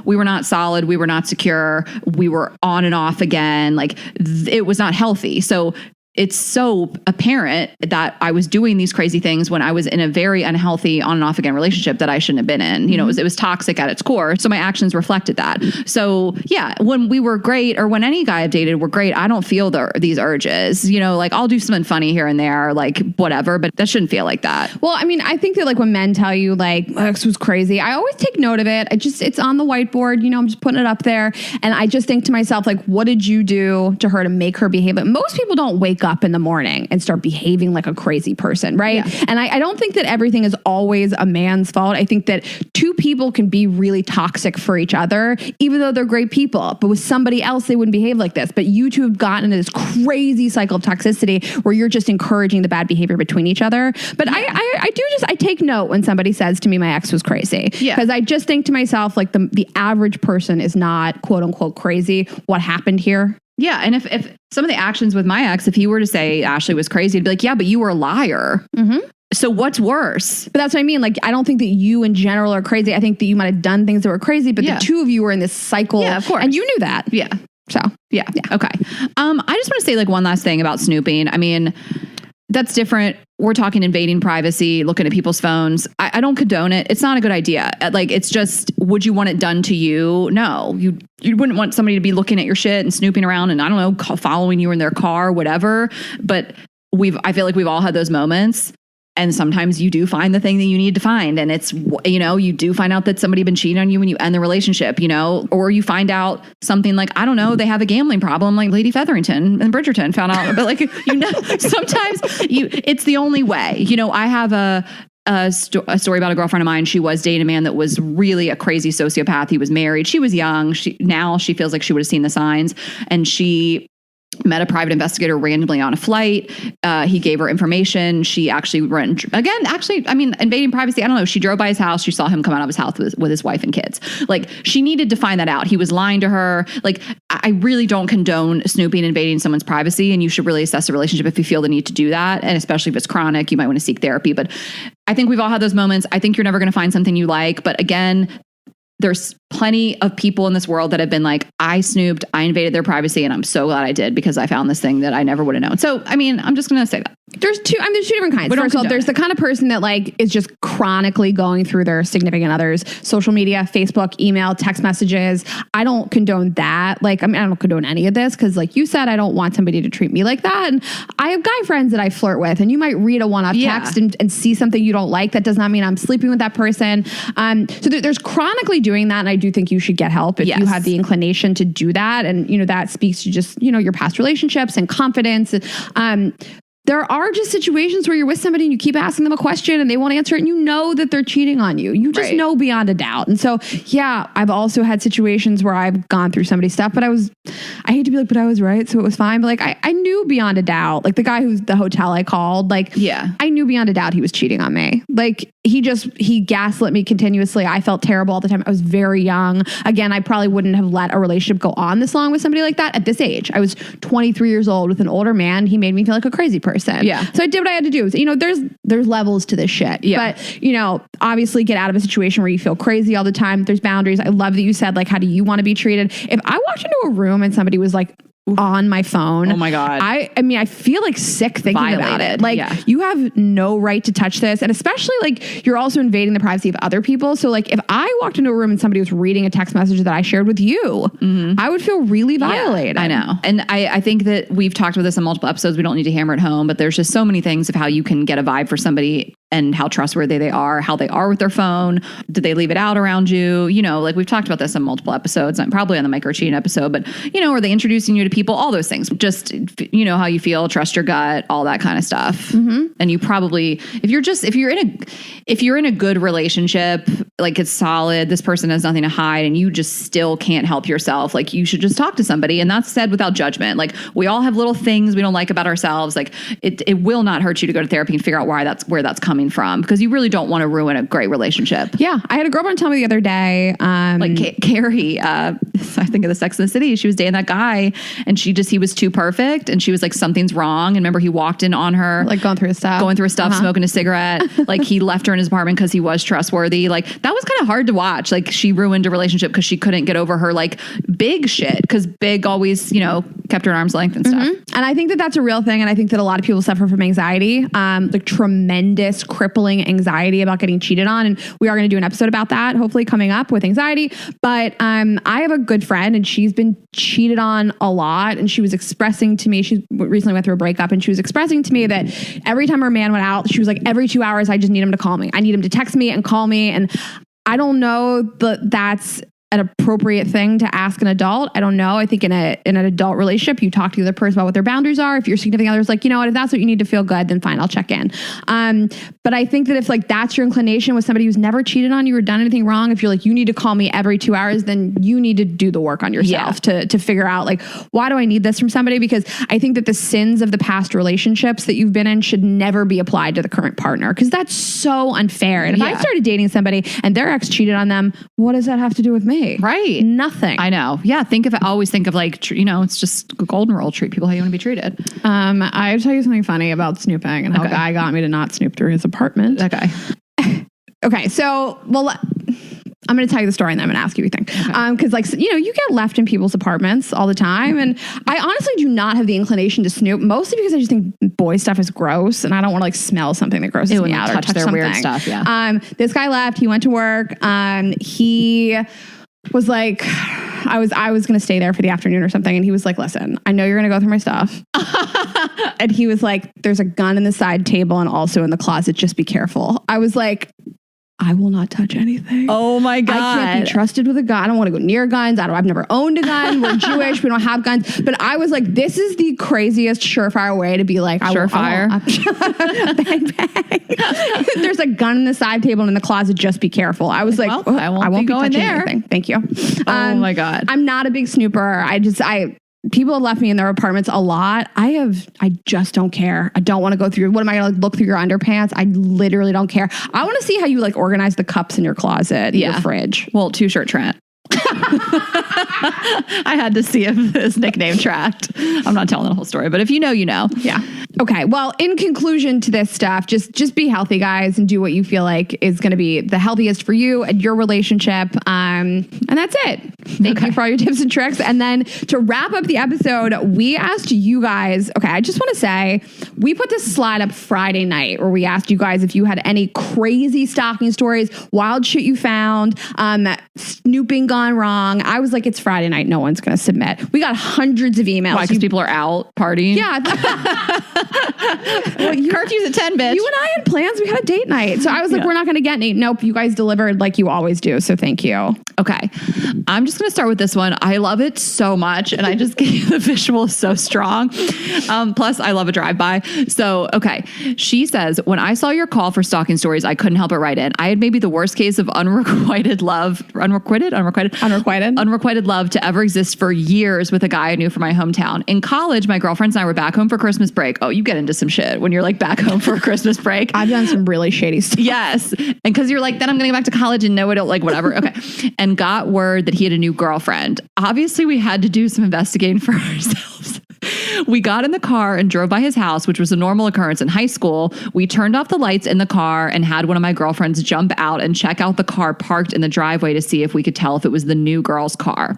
Speaker 2: we were not solid. We were not secure. We were on and off again. Like it was not healthy. So it's so apparent that I was doing these crazy things when I was in a very unhealthy on and off again relationship that I shouldn't have been in. You know, it was toxic at its core. So my actions reflected that. So yeah, when we were great or when any guy I've dated were great, I don't feel these urges, you know, like I'll do something funny here and there, like whatever, but that shouldn't feel like that.
Speaker 1: Well, I mean, I think that like when men tell you like, my ex was crazy, I always take note of it. It's on the whiteboard, you know, I'm just putting it up there. And I just think to myself, like, what did you do to her to make her behave? But most people don't wake up in the morning and start behaving like a crazy person, right? Yeah. And I don't think that everything is always a man's fault. I think that two people can be really toxic for each other, even though they're great people. But with somebody else, they wouldn't behave like this. But you two have gotten into this crazy cycle of toxicity where you're just encouraging the bad behavior between each other. But yeah. I take note when somebody says to me, my ex was crazy. Yeah. Because I just think to myself, like the average person is not quote unquote crazy. What happened here?
Speaker 2: Yeah. And if some of the actions with my ex, if he were to say Ashley was crazy, I'd be like, yeah, but you were a liar. Mm-hmm. So what's worse?
Speaker 1: But that's what I mean. Like, I don't think that you in general are crazy. I think that you might have done things that were crazy, but the two of you were in this cycle.
Speaker 2: Yeah, of course.
Speaker 1: And you knew that.
Speaker 2: Yeah.
Speaker 1: So,
Speaker 2: yeah. Okay. I just want to say like one last thing about snooping. I mean, that's different. We're talking invading privacy, looking at people's phones. I don't condone it. It's not a good idea. Like, it's just, would you want it done to you? No, you wouldn't want somebody to be looking at your shit and snooping around and I don't know, following you in their car, whatever. But I feel like we've all had those moments. And sometimes you do find the thing that you need to find. And it's, you know, you do find out that somebody been cheating on you when you end the relationship, you know, or you find out something like, I don't know, they have a gambling problem like Lady Featherington and Bridgerton found out. But like, you know, sometimes it's the only way. You know, I have a story about a girlfriend of mine. She was dating a man that was really a crazy sociopath. He was married. She was young. Now she feels like she would have seen the signs. And she met a private investigator randomly on a flight. He gave her information. She actually invading privacy. I don't know. She drove by his house. She saw him come out of his house with his wife and kids. Like, she needed to find that out. He was lying to her. Like, I really don't condone snooping and invading someone's privacy. And you should really assess the relationship if you feel the need to do that. And especially if it's chronic, you might want to seek therapy. But I think we've all had those moments. I think you're never going to find something you like. But again, there's plenty of people in this world that have been like, I snooped, I invaded their privacy, and I'm so glad I did because I found this thing that I never would have known. So, I mean, I'm just going to say that.
Speaker 1: There's two different kinds. First of all, there's the kind of person that like is just chronically going through their significant others, social media, Facebook, email, text messages. I don't condone that. Like, I mean, I don't condone any of this because, like you said, I don't want somebody to treat me like that. And I have guy friends that I flirt with, and you might read a one-off text and see something you don't like. That does not mean I'm sleeping with that person. So there's chronically doing that, and I do think you should get help if you have the inclination to do that. And that speaks to just your past relationships and confidence. There are just situations where you're with somebody and you keep asking them a question and they won't answer it, and you know that they're cheating on you. You just know beyond a doubt. And so, yeah, I've also had situations where I've gone through somebody's stuff, but I hate to be like, but I was right, so it was fine. But like, I knew beyond a doubt, like the guy who's the hotel I called, like, I knew beyond a doubt he was cheating on me. Like, he gaslit me continuously. I felt terrible all the time. I was very young. Again, I probably wouldn't have let a relationship go on this long with somebody like that at this age. I was 23 years old with an older man. He made me feel like a crazy person. Yeah. So I did what I had to do. So, there's levels to this shit. Yeah. But, obviously get out of a situation where you feel crazy all the time. There's boundaries. I love that you said, like, how do you want to be treated? If I walked into a room and somebody was like, on my phone.
Speaker 2: Oh my God.
Speaker 1: I mean, I feel like sick thinking about it. Like, you have no right to touch this. And especially like you're also invading the privacy of other people. So like if I walked into a room and somebody was reading a text message that I shared with you, I would feel really violated.
Speaker 2: I know. And I think that we've talked about this in multiple episodes. We don't need to hammer it home, but there's just so many things of how you can get a vibe for somebody and how trustworthy they are, how they are with their phone. Did they leave it out around you? Like we've talked about this in multiple episodes, and probably on the micro-cheating episode, but are they introducing you to people? All those things. Just, how you feel, trust your gut, all that kind of stuff. And you probably, if you're in a good relationship, like it's solid, this person has nothing to hide, and you just still can't help yourself, like you should just talk to somebody. And that's said without judgment. Like, we all have little things we don't like about ourselves. Like it will not hurt you to go to therapy and figure out where that's coming from, because you really don't want to ruin a great relationship.
Speaker 1: Yeah. I had a girlfriend tell me the other day,
Speaker 2: like Carrie, I think of the Sex and the City, she was dating that guy and he was too perfect, and she was like, something's wrong. And remember, he walked in on her,
Speaker 1: like going through his stuff,
Speaker 2: smoking a cigarette. Like, he left her in his apartment because he was trustworthy. Like, that was kind of hard to watch. Like, she ruined a relationship because she couldn't get over her like big shit, because big always, kept her at arm's length and stuff.
Speaker 1: And I think that that's a real thing. And I think that a lot of people suffer from anxiety, like tremendous crippling anxiety about getting cheated on. And we are going to do an episode about that, hopefully coming up, with anxiety. But I have a good friend, and she's been cheated on a lot. And she was expressing to me, she recently went through a breakup, and she was expressing to me that every time her man went out, she was like, every 2 hours, I just need him to call me. I need him to text me and call me. And I don't know that that's an appropriate thing to ask an adult. I don't know. I think in an adult relationship, you talk to the other person about what their boundaries are. If your significant other is like, what, if that's what you need to feel good, then fine, I'll check in. But I think that if like that's your inclination with somebody who's never cheated on you or done anything wrong, if you're like, you need to call me every 2 hours, then you need to do the work on yourself to figure out like, why do I need this from somebody? Because I think that the sins of the past relationships that you've been in should never be applied to the current partner, because that's so unfair. And if I started dating somebody and their ex cheated on them, what does that have to do with me?
Speaker 2: Right.
Speaker 1: Nothing.
Speaker 2: I know. Yeah. Always think of like, it's just a golden rule. Treat people how you want to be treated.
Speaker 1: I'll tell you something funny about snooping and how a guy got me to not snoop through his apartment.
Speaker 2: Okay.
Speaker 1: Okay. So, I'm going to tell you the story and then I'm going to ask you what you think. Because you get left in people's apartments all the time. And I honestly do not have the inclination to snoop, mostly because I just think boy stuff is gross. And I don't want to like smell something that grosses me out or touch their weird stuff. Yeah. This guy left. He went to work. He was like, I was going to stay there for the afternoon or something. And he was like, listen, I know you're going to go through my stuff. And he was like, there's a gun in the side table and also in the closet. Just be careful. I was like, I will not touch anything.
Speaker 2: Oh my God.
Speaker 1: I can't be trusted with a gun. I don't want to go near guns. I've never owned a gun. We're Jewish. We don't have guns. But I was like, this is the craziest surefire way to be like,
Speaker 2: surefire.
Speaker 1: Bang, bang. There's a gun in the side table and in the closet. Just be careful. I was like,
Speaker 2: I won't be going
Speaker 1: touching
Speaker 2: there.
Speaker 1: anything. Thank you.
Speaker 2: Oh my God.
Speaker 1: I'm not a big snooper.
Speaker 3: people have left me in their apartments a lot. I just don't care. I don't want to go through. What am I going to look through your underpants? I literally don't care. I want to see how you like organize the cups in your closet, your fridge.
Speaker 2: Well, 2-shirt Trent. I had to see if his nickname tracked. I'm not telling the whole story, but if you know, you know.
Speaker 3: Yeah. Okay. Well, in conclusion to this stuff, just be healthy, guys, and do what you feel like is going to be the healthiest for you and your relationship. And that's it. Thank you for all your tips and tricks. And then to wrap up the episode, we asked you guys, okay, I just want to say, we put this slide up Friday night where we asked you guys if you had any crazy stalking stories, wild shit you found, snooping gone wrong. I was like, it's Friday night. No one's going to submit. We got hundreds of emails.
Speaker 2: Why? Because people are out partying?
Speaker 3: Yeah.
Speaker 2: Well, curfew's at 10, bitch.
Speaker 3: You and I had plans. We had a date night. So I was like, we're not going to get any. Nope. You guys delivered like you always do. So thank you.
Speaker 2: Okay. I'm just going to start with this one. I love it so much. And I just gave the visual so strong. Plus, I love a drive-by. So, okay. She says, when I saw your call for stalking stories, I couldn't help but write in. I had maybe the worst case of unrequited love to ever exist for years with a guy I knew from my hometown. In college, my girlfriends and I were back home for Christmas break. Oh, you get into some shit when you're like back home for Christmas break.
Speaker 3: I've done some really shady stuff.
Speaker 2: Yes. And because you're like, then I'm going to go back to college and know it, like whatever. Okay. And got word that he had a new girlfriend. Obviously, we had to do some investigating for ourselves. We got in the car and drove by his house, which was a normal occurrence in high school. We turned off the lights in the car and had one of my girlfriends jump out and check out the car parked in the driveway to see if we could tell if it was the new girl's car.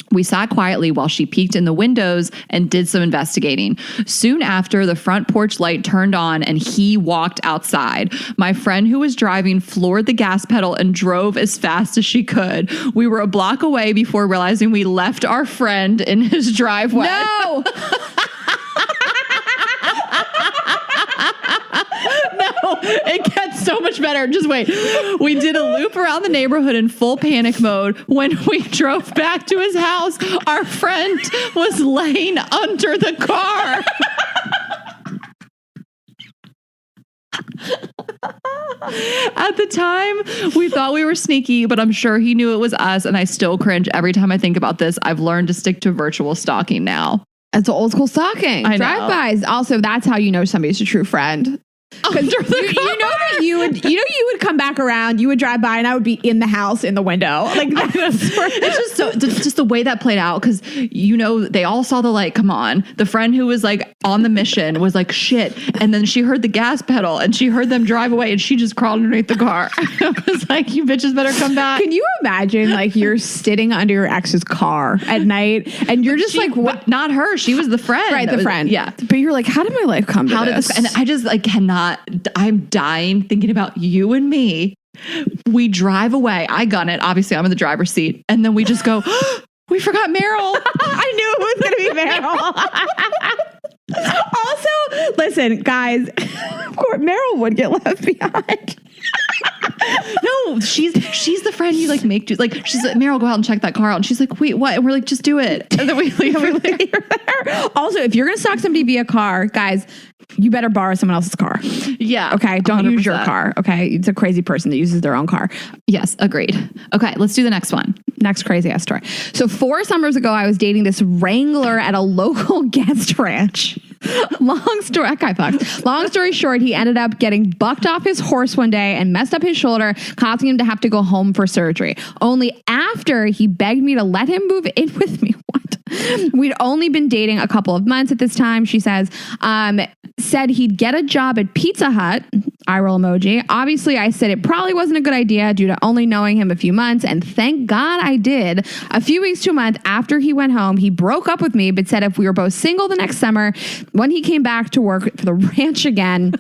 Speaker 2: We sat quietly while she peeked in the windows and did some investigating. Soon after, the front porch light turned on and he walked outside. My friend who was driving floored the gas pedal and drove as fast as she could. We were a block away before realizing we left our friend in his driveway.
Speaker 3: No!
Speaker 2: No, it gets so much better. Just wait. We did a loop around the neighborhood in full panic mode. When we drove back to his house, our friend was laying under the car. At the time, we thought we were sneaky, but I'm sure he knew it was us, and I still cringe every time I think about this. I've learned to stick to virtual stalking now.
Speaker 3: It's old school stalking. Drive-bys. Also, that's how you know somebody's a true friend. Because you know that you would come back around, you would drive by, and I would be in the house in the window. Like
Speaker 2: it's just the way that played out. Because they all saw the light come on. The friend who was like on the mission was like shit, and then she heard the gas pedal and she heard them drive away, and she just crawled underneath the car. I was like, you bitches better come back.
Speaker 3: Can you imagine like you're sitting under your ex's car at night and you're just like, what?
Speaker 2: Not her. She was the friend.
Speaker 3: Right, the friend.
Speaker 2: Yeah,
Speaker 3: but you're like, how did my life come to this?
Speaker 2: And I just like cannot. I'm dying thinking about you and me. We drive away. I gun it. Obviously, I'm in the driver's seat. And then we just go, we forgot Meryl.
Speaker 3: I knew it was going to be Meryl. Also, listen, guys, of course, Meryl would get left behind.
Speaker 2: No, she's the friend you like make do. Like she's like, Meryl, go out and check that car out. And she's like, wait, what? And we're like, just do it. And then we leave her there.
Speaker 3: Also, if you're going to stalk somebody via car, guys, you better borrow someone else's car.
Speaker 2: Yeah.
Speaker 3: Okay. Don't
Speaker 2: 100%.
Speaker 3: use your car. Okay. It's a crazy person that uses their own car.
Speaker 2: Yes. Agreed. Okay. Let's do the next one.
Speaker 3: Next crazy ass story. So 4 summers ago, I was dating this wrangler at a local guest ranch. Long story short, he ended up getting bucked off his horse one day and messed up his shoulder, causing him to have to go home for surgery. Only after he begged me to let him move in with me. What? We'd only been dating a couple of months at this time, she says. Said he'd get a job at Pizza Hut. Eye roll emoji. Obviously, I said it probably wasn't a good idea due to only knowing him a few months, and thank God I did. A few weeks to a month after he went home, he broke up with me, but said if we were both single the next summer, when he came back to work for the ranch again,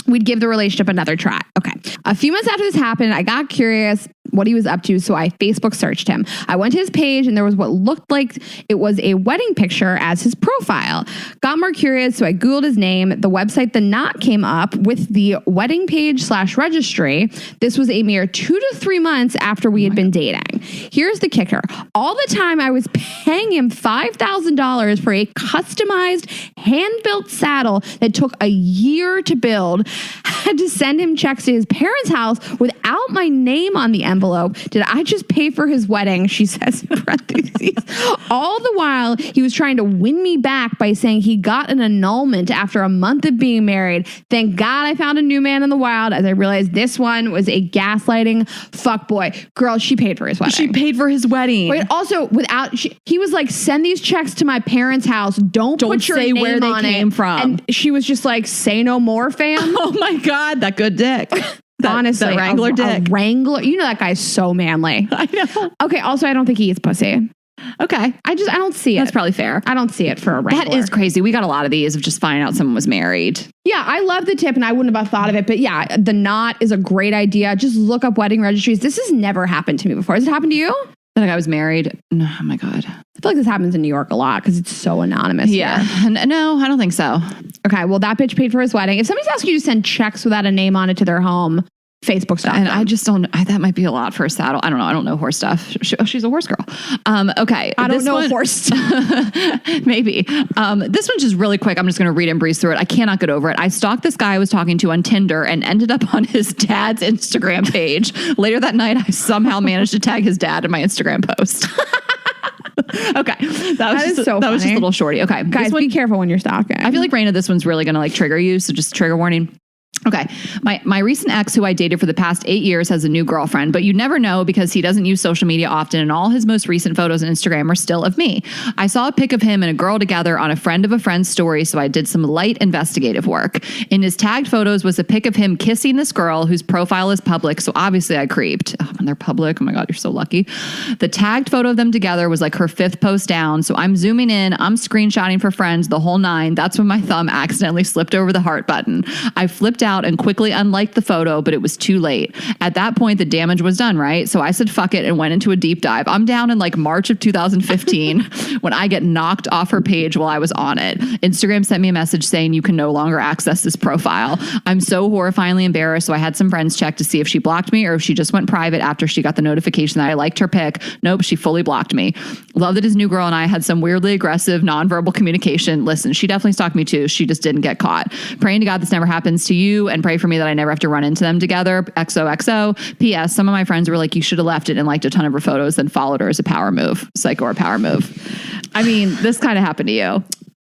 Speaker 3: we'd give the relationship another try. Okay. A few months after this happened, I got curious what he was up to, so I Facebook searched him. I went to his page and there was what looked like it was a wedding picture as his profile. Got more curious, so I Googled his name. The website The Knot came up with the wedding page /registry. This was a mere 2 to 3 months after we had been dating. Here's the kicker. All the time I was paying him $5,000 for a customized hand-built saddle that took a year to build. had to send him checks to his parents' house without my name on the envelope. Did I just pay for his wedding? She says in parentheses. All the while, he was trying to win me back by saying he got an annulment after a month of being married. Thank God I found a new man in the wild as I realized this one was a gaslighting fuckboy. Girl, she paid for his wedding.
Speaker 2: She paid for his wedding.
Speaker 3: Wait, also, he was like, send these checks to my parents' house. Don't put your
Speaker 2: say
Speaker 3: name
Speaker 2: where they
Speaker 3: on
Speaker 2: came
Speaker 3: it.
Speaker 2: from.
Speaker 3: And she was just like, say no more, fam.
Speaker 2: Oh my God, that good dick.
Speaker 3: Honestly,
Speaker 2: that Wrangler dick.
Speaker 3: A Wrangler. You know that guy's so manly.
Speaker 2: I know.
Speaker 3: Okay, also, I don't think he eats pussy.
Speaker 2: Okay.
Speaker 3: I don't see it.
Speaker 2: That's probably fair.
Speaker 3: I don't see it for a Wrangler.
Speaker 2: That is crazy. We got a lot of these of just finding out someone was married.
Speaker 3: Yeah, I love the tip and I wouldn't have thought of it. But yeah, the knot is a great idea. Just look up wedding registries. This has never happened to me before. Has it happened to you?
Speaker 2: That I was married. No, oh my God.
Speaker 3: I feel like this happens in New York a lot because it's so anonymous.
Speaker 2: Yeah.
Speaker 3: Here.
Speaker 2: No, I don't think so.
Speaker 3: Okay, well, that bitch paid for his wedding. If somebody's asking you to send checks without a name on it to their home, Facebook stuff.
Speaker 2: And I just don't, that might be a lot for a saddle. I don't know. I don't know horse stuff. She's a horse girl. Okay.
Speaker 3: I don't know horse stuff.
Speaker 2: Maybe. This one's just really quick. I'm just going to read and breeze through it. I cannot get over it. I stalked this guy I was talking to on Tinder and ended up on his dad's Instagram page. Later that night, I somehow managed to tag his dad in my Instagram post. Okay. That was just a little shorty. Okay.
Speaker 3: Guys, be careful when you're stalking.
Speaker 2: I feel like, Raina, this one's really going to like trigger you. So just trigger warning. Okay. My recent ex, who I dated for the past 8 years, has a new girlfriend, but you never know because he doesn't use social media often and all his most recent photos on Instagram are still of me. I saw a pic of him and a girl together on a friend of a friend's story, so I did some light investigative work. In his tagged photos was a pic of him kissing this girl whose profile is public, so obviously I creeped. Oh, when they're public, oh my God, you're so lucky. The tagged photo of them together was like her 5th post down, so I'm zooming in, I'm screenshotting for friends, the whole 9. That's when my thumb accidentally slipped over the heart button. I flipped out and quickly unliked the photo, but it was too late. At that point, the damage was done, right? So I said, fuck it, and went into a deep dive. I'm down in like March of 2015 when I get knocked off her page while I was on it. Instagram sent me a message saying you can no longer access this profile. I'm so horrifyingly embarrassed, so I had some friends check to see if she blocked me or if she just went private after she got the notification that I liked her pic. Nope, she fully blocked me. Love that his new girl and I had some weirdly aggressive, nonverbal communication. Listen, she definitely stalked me too. She just didn't get caught. Praying to God this never happens to you and pray for me that I never have to run into them together. XOXO. P.S. Some of my friends were like, you should have left it and liked a ton of her photos, then followed her as a power move. Psycho or power move. I mean, this kind of happened to you.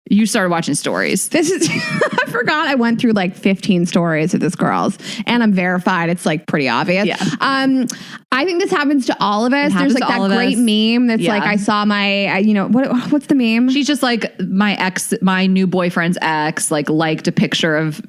Speaker 2: You started watching stories.
Speaker 3: This is, I forgot I went through like 15 stories of this girl's and I'm verified. It's like pretty obvious.
Speaker 2: Yeah.
Speaker 3: I think this happens to all of us. There's like that great meme that's like, I saw my, what's the meme?
Speaker 2: She's just like my new boyfriend's ex, like liked a picture of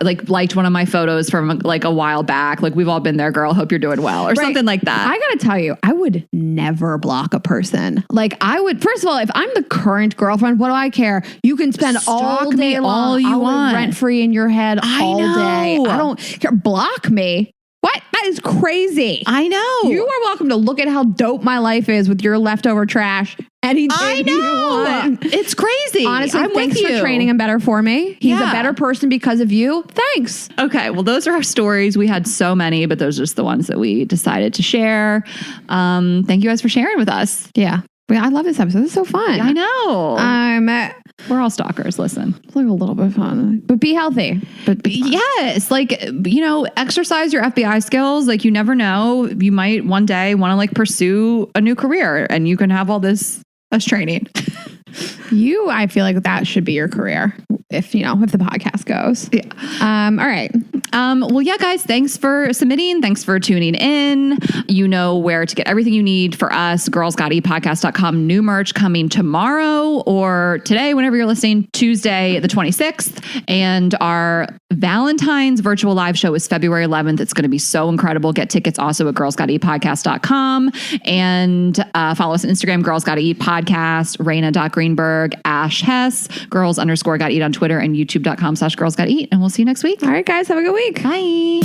Speaker 2: liked one of my photos from like a while back. Like we've all been there, girl. Hope you're doing well or something like that.
Speaker 3: I got to tell you, I would never block a person. Like I would, first of all, if I'm the current girlfriend, what do I care? You can spend all day long,
Speaker 2: all you want,
Speaker 3: rent free in your head all day. I don't care. Block me. What? That is crazy.
Speaker 2: I know.
Speaker 3: You are welcome to look at how dope my life is with your leftover trash. Any day
Speaker 2: I know. It's crazy.
Speaker 3: Honestly,
Speaker 2: I'm
Speaker 3: thanks
Speaker 2: with you.
Speaker 3: for training him better for me. He's a better person because of you. Thanks.
Speaker 2: Okay. Well, those are our stories. We had so many, but those are just the ones that we decided to share. Thank you guys for sharing with us.
Speaker 3: Yeah. I love this episode. It's so fun.
Speaker 2: I know. We're all stalkers. Listen,
Speaker 3: it's like a little bit fun, but be healthy. But
Speaker 2: yes, like, exercise your FBI skills. Like, you never know. You might one day want to like pursue a new career and you can have all this as training.
Speaker 3: I feel like that should be your career if the podcast goes.
Speaker 2: Yeah.
Speaker 3: All right.
Speaker 2: Well, yeah, guys, thanks for submitting. Thanks for tuning in. You know where to get everything you need for us. girlsgotepodcast.com. New merch coming tomorrow or today, whenever you're listening, Tuesday, the 26th. And our Valentine's virtual live show is February 11th. It's going to be so incredible. Get tickets also at girlsgotepodcast.com and follow us on Instagram, Girls Gotta Eat Podcast, Raina.Greenberg, Ash Hess, girls_gotta eat on Twitter, and youtube.com/girlsgottaeat. And we'll see you next week.
Speaker 3: All right, guys, have a good week.
Speaker 2: Bye.